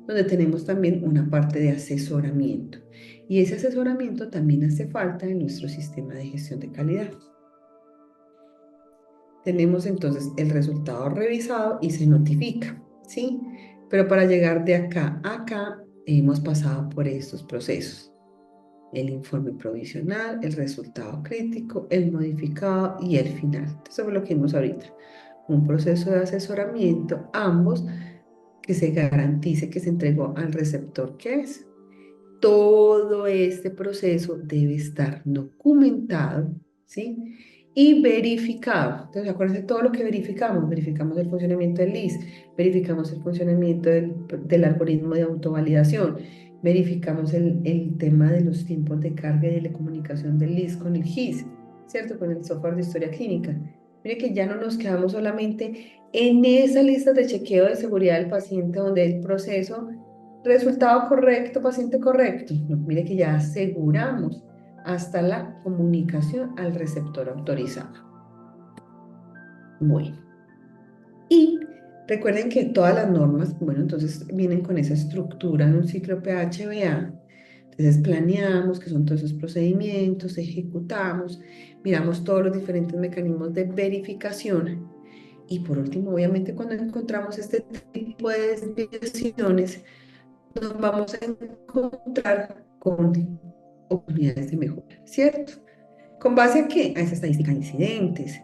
donde tenemos también una parte de asesoramiento. Y ese asesoramiento también hace falta en nuestro sistema de gestión de calidad. Tenemos entonces el resultado revisado y se notifica, ¿sí? Pero para llegar de acá a acá hemos pasado por estos procesos. El informe provisional, el resultado crítico, el modificado y el final. Eso es lo que vimos ahorita. Un proceso de asesoramiento, ambos, que se garantice que se entregó al receptor que es. Todo este proceso debe estar documentado, ¿sí? Y verificado. Entonces, acuérdense todo lo que verificamos. Verificamos el funcionamiento del LIS, verificamos el funcionamiento del algoritmo de autovalidación, verificamos el tema de los tiempos de carga y de la comunicación del LIS con el GIS, ¿cierto? Con el software de historia clínica. Mire que ya no nos quedamos solamente en esa lista de chequeo de seguridad del paciente donde el proceso. Resultado correcto, paciente correcto. No, mire que ya aseguramos hasta la comunicación al receptor autorizado. Bueno, y recuerden que todas las normas, bueno, entonces vienen con esa estructura en un ciclo PHBA. Entonces planeamos, que son todos esos procedimientos, ejecutamos, miramos todos los diferentes mecanismos de verificación. Y por último, obviamente, cuando encontramos este tipo de desviaciones, nos vamos a encontrar con oportunidades de mejora, ¿cierto? ¿Con base a qué? A esa estadística de incidentes,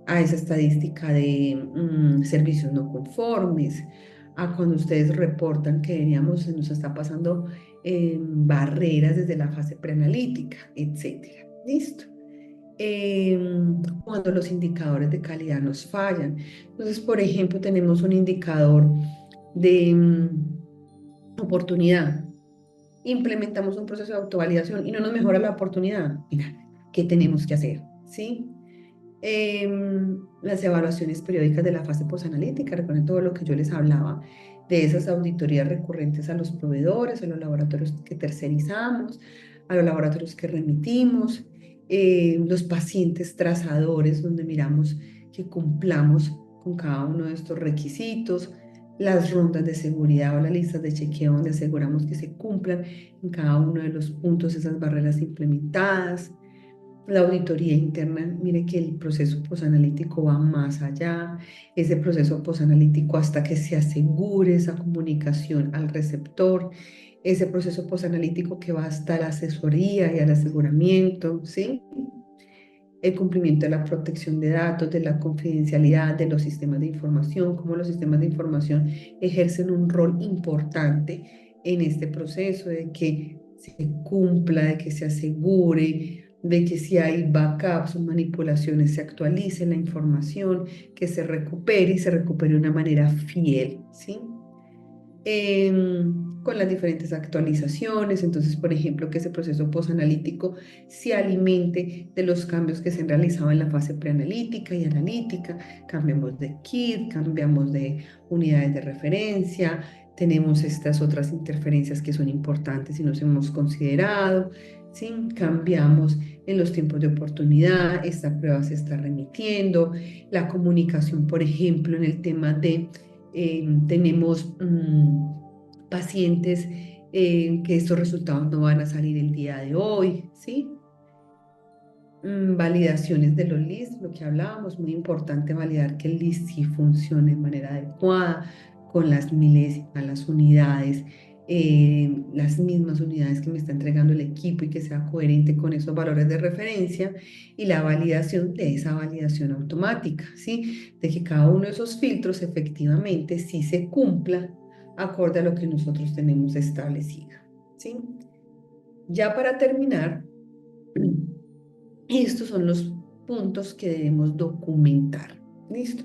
a esa estadística de servicios no conformes, a cuando ustedes reportan que veníamos, se nos está pasando barreras desde la fase preanalítica, etcétera. ¿Listo? Cuando los indicadores de calidad nos fallan. Entonces, por ejemplo, tenemos un indicador de oportunidad, implementamos un proceso de autovalidación y no nos mejora la oportunidad. Mira, ¿qué tenemos que hacer? ¿Sí? Las evaluaciones periódicas de la fase posanalítica, recuerden todo lo que yo les hablaba de esas auditorías recurrentes a los proveedores, a los laboratorios que tercerizamos, a los laboratorios que remitimos, los pacientes trazadores, donde miramos que cumplamos con cada uno de estos requisitos, las rondas de seguridad o las listas de chequeo, donde aseguramos que se cumplan en cada uno de los puntos esas barreras implementadas. La auditoría interna, mire que el proceso posanalítico va más allá, ese proceso posanalítico hasta que se asegure esa comunicación al receptor, ese proceso posanalítico que va hasta la asesoría y al aseguramiento, ¿sí? el cumplimiento de la protección de datos, de la confidencialidad de los sistemas de información, cómo los sistemas de información ejercen un rol importante en este proceso de que se cumpla, de que se asegure, de que si hay backups o manipulaciones se actualice la información, que se recupere y se recupere de una manera fiel, ¿sí? Con las diferentes actualizaciones. Entonces, por ejemplo, que ese proceso posanalítico se alimente de los cambios que se han realizado en la fase preanalítica y analítica. Cambiamos de kit, cambiamos de unidades de referencia, tenemos estas otras interferencias que son importantes y nos hemos considerado, ¿sí? Cambiamos en los tiempos de oportunidad, esta prueba se está remitiendo, la comunicación, por ejemplo, en el tema de tenemos pacientes que estos resultados no van a salir el día de hoy, ¿sí? Validaciones de los lists, lo que hablábamos, muy importante validar que el list sí funcione de manera adecuada, con las milésimas, las unidades, las mismas unidades que me está entregando el equipo y que sea coherente con esos valores de referencia y la validación de esa validación automática, ¿sí? De que cada uno de esos filtros efectivamente sí se cumpla acorde a lo que nosotros tenemos establecido, ¿sí? Ya para terminar, estos son los puntos que debemos documentar, ¿listo?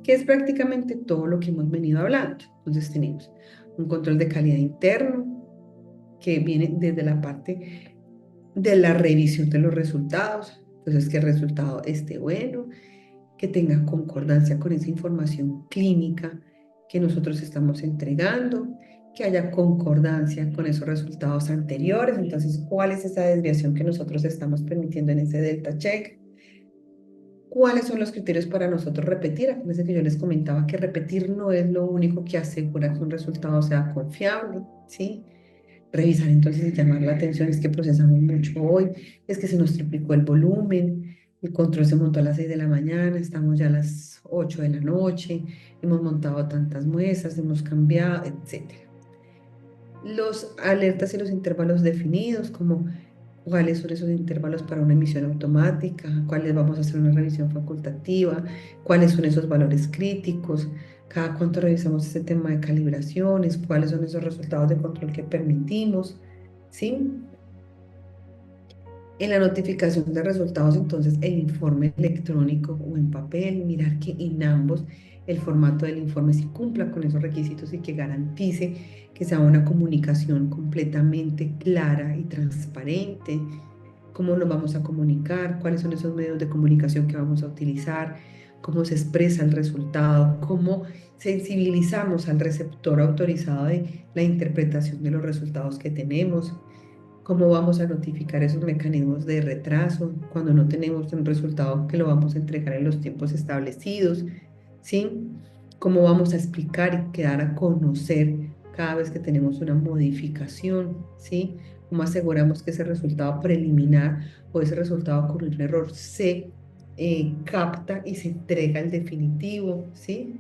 Que es prácticamente todo lo que hemos venido hablando. Entonces tenemos un control de calidad interno que viene desde la parte de la revisión de los resultados. Entonces que el resultado esté bueno, que tenga concordancia con esa información clínica que nosotros estamos entregando, que haya concordancia con esos resultados anteriores. Entonces, ¿cuál es esa desviación que nosotros estamos permitiendo en ese delta check? ¿Cuáles son los criterios para nosotros repetir? Acuérdense que yo les comentaba que repetir no es lo único que asegura que un resultado sea confiable, ¿sí? Revisar entonces y llamar la atención, es que procesamos mucho hoy, es que se nos triplicó el volumen, el control se montó a las 6 de la mañana, estamos ya a las 8 de la noche, hemos montado tantas muestras, hemos cambiado, etc. Los alertas y los intervalos definidos, como cuáles son esos intervalos para una emisión automática, cuáles vamos a hacer una revisión facultativa, cuáles son esos valores críticos, cada cuánto revisamos ese tema de calibraciones, cuáles son esos resultados de control que permitimos, ¿sí? En la notificación de resultados, entonces, el informe electrónico o en papel, mirar que en ambos el formato del informe sí cumpla con esos requisitos y que garantice que sea una comunicación completamente clara y transparente. ¿Cómo nos vamos a comunicar? ¿Cuáles son esos medios de comunicación que vamos a utilizar? ¿Cómo se expresa el resultado? ¿Cómo sensibilizamos al receptor autorizado de la interpretación de los resultados que tenemos? ¿Cómo vamos a notificar esos mecanismos de retraso cuando no tenemos un resultado que lo vamos a entregar en los tiempos establecidos? ¿Sí? ¿Cómo vamos a explicar y quedar a conocer cada vez que tenemos una modificación? ¿Sí? ¿Cómo aseguramos que ese resultado preliminar o ese resultado con un error se capta y se entrega el definitivo? ¿Sí?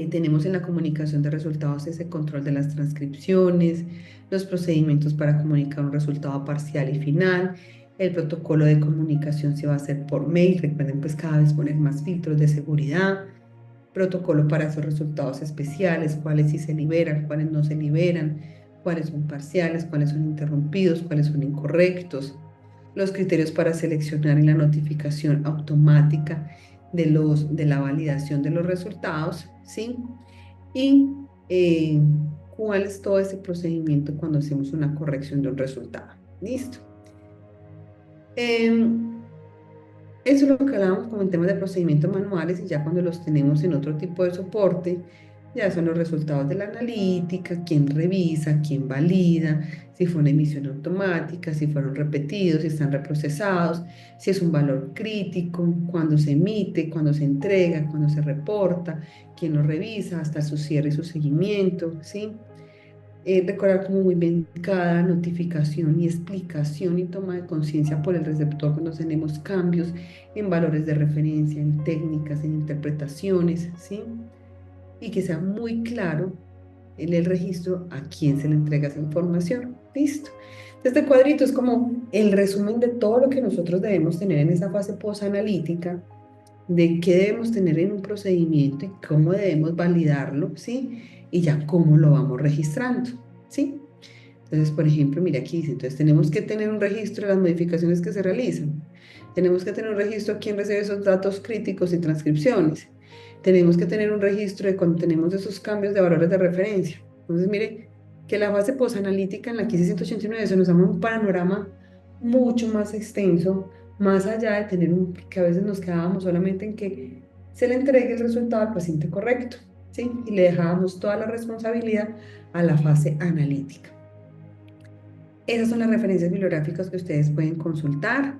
Tenemos en la comunicación de resultados ese control de las transcripciones, los procedimientos para comunicar un resultado parcial y final, el protocolo de comunicación se va a hacer por mail, recuerden pues cada vez poner más filtros de seguridad, protocolo para esos resultados especiales, cuáles sí se liberan, cuáles no se liberan, cuáles son parciales, cuáles son interrumpidos, cuáles son incorrectos, los criterios para seleccionar en la notificación automática de la validación de los resultados, ¿sí? Y cuál es todo ese procedimiento cuando hacemos una corrección de un resultado. Listo. Eso es lo que hablábamos como en temas de procedimientos manuales y ya cuando los tenemos en otro tipo de soporte, ya son los resultados de la analítica, quién revisa, quién valida, si fue una emisión automática, si fueron repetidos, si están reprocesados, si es un valor crítico, cuándo se emite, cuándo se entrega, cuándo se reporta, quién lo revisa, hasta su cierre y su seguimiento, ¿sí? Recordar como muy bien cada notificación y explicación y toma de conciencia por el receptor cuando tenemos cambios en valores de referencia, en técnicas, en interpretaciones, ¿sí? Y que sea muy claro en el registro a quién se le entrega esa información. Listo. Este cuadrito es como el resumen de todo lo que nosotros debemos tener en esa fase posanalítica, de qué debemos tener en un procedimiento y cómo debemos validarlo, ¿sí? Y ya cómo lo vamos registrando, ¿sí? Entonces, por ejemplo, mira aquí dice, entonces tenemos que tener un registro de las modificaciones que se realizan. Tenemos que tener un registro de quién recibe esos datos críticos y transcripciones. Tenemos que tener un registro de cuando tenemos esos cambios de valores de referencia. Entonces, mire que la fase posanalítica en la 15189 se nos da un panorama mucho más extenso, más allá de tener un, que a veces nos quedábamos solamente en que se le entregue el resultado al paciente correcto, ¿sí? Y le dejábamos toda la responsabilidad a la fase analítica. Esas son las referencias bibliográficas que ustedes pueden consultar.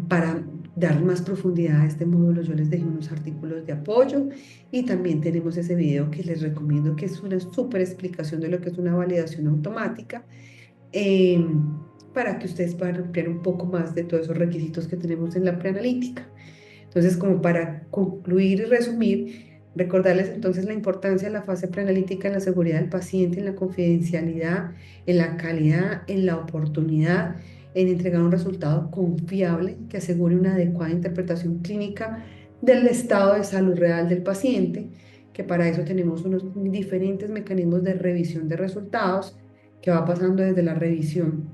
Para dar más profundidad a este módulo, yo les dejé unos artículos de apoyo y también tenemos ese video que les recomiendo, que es una súper explicación de lo que es una validación automática, eh, para que ustedes puedan ampliar un poco más de todos esos requisitos que tenemos en la preanalítica. Entonces, como para concluir y resumir, recordarles entonces la importancia de la fase preanalítica en la seguridad del paciente, en la confidencialidad, en la calidad, en la oportunidad, en entregar un resultado confiable que asegure una adecuada interpretación clínica del estado de salud real del paciente, que para eso tenemos unos diferentes mecanismos de revisión de resultados, que va pasando desde la revisión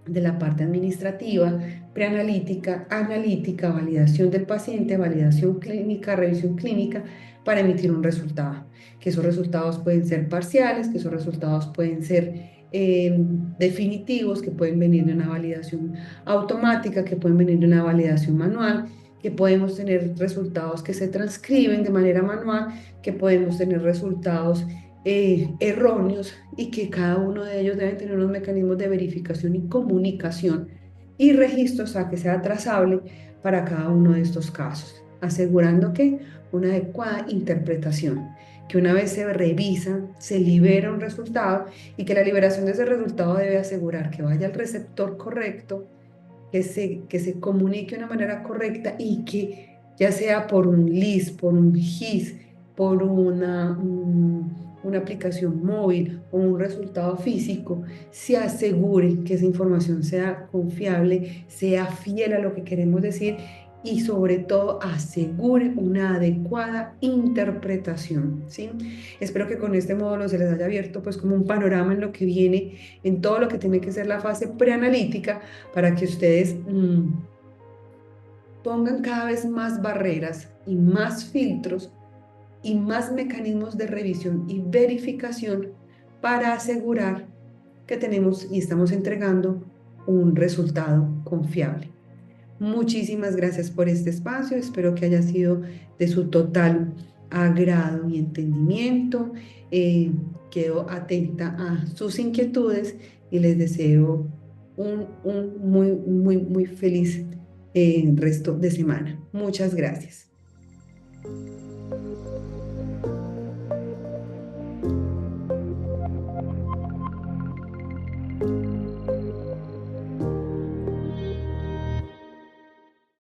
de la parte administrativa, preanalítica, analítica, validación del paciente, validación clínica, revisión clínica para emitir un resultado. Que esos resultados pueden ser parciales, que esos resultados pueden ser definitivos, que pueden venir de una validación automática, que pueden venir de una validación manual, que podemos tener resultados que se transcriben de manera manual, que podemos tener resultados erróneos y que cada uno de ellos deben tener unos mecanismos de verificación y comunicación y registros a que sea trazable para cada uno de estos casos, asegurando que una adecuada interpretación, que una vez se revisa, se libera un resultado y que la liberación de ese resultado debe asegurar que vaya al receptor correcto, que se comunique de una manera correcta y que ya sea por un LIS, por un GIS, por una aplicación móvil o un resultado físico, se asegure que esa información sea confiable, sea fiel a lo que queremos decir y sobre todo asegure una adecuada interpretación, ¿sí? Espero que con este módulo se les haya abierto pues como un panorama en lo que viene, en todo lo que tiene que ser la fase preanalítica para que ustedes pongan cada vez más barreras y más filtros y más mecanismos de revisión y verificación para asegurar que tenemos y estamos entregando un resultado confiable. Muchísimas gracias por este espacio. Espero que haya sido de su total agrado y entendimiento. Eh, Quedo atenta a sus inquietudes y les deseo un muy, muy, muy feliz resto de semana. Muchas gracias.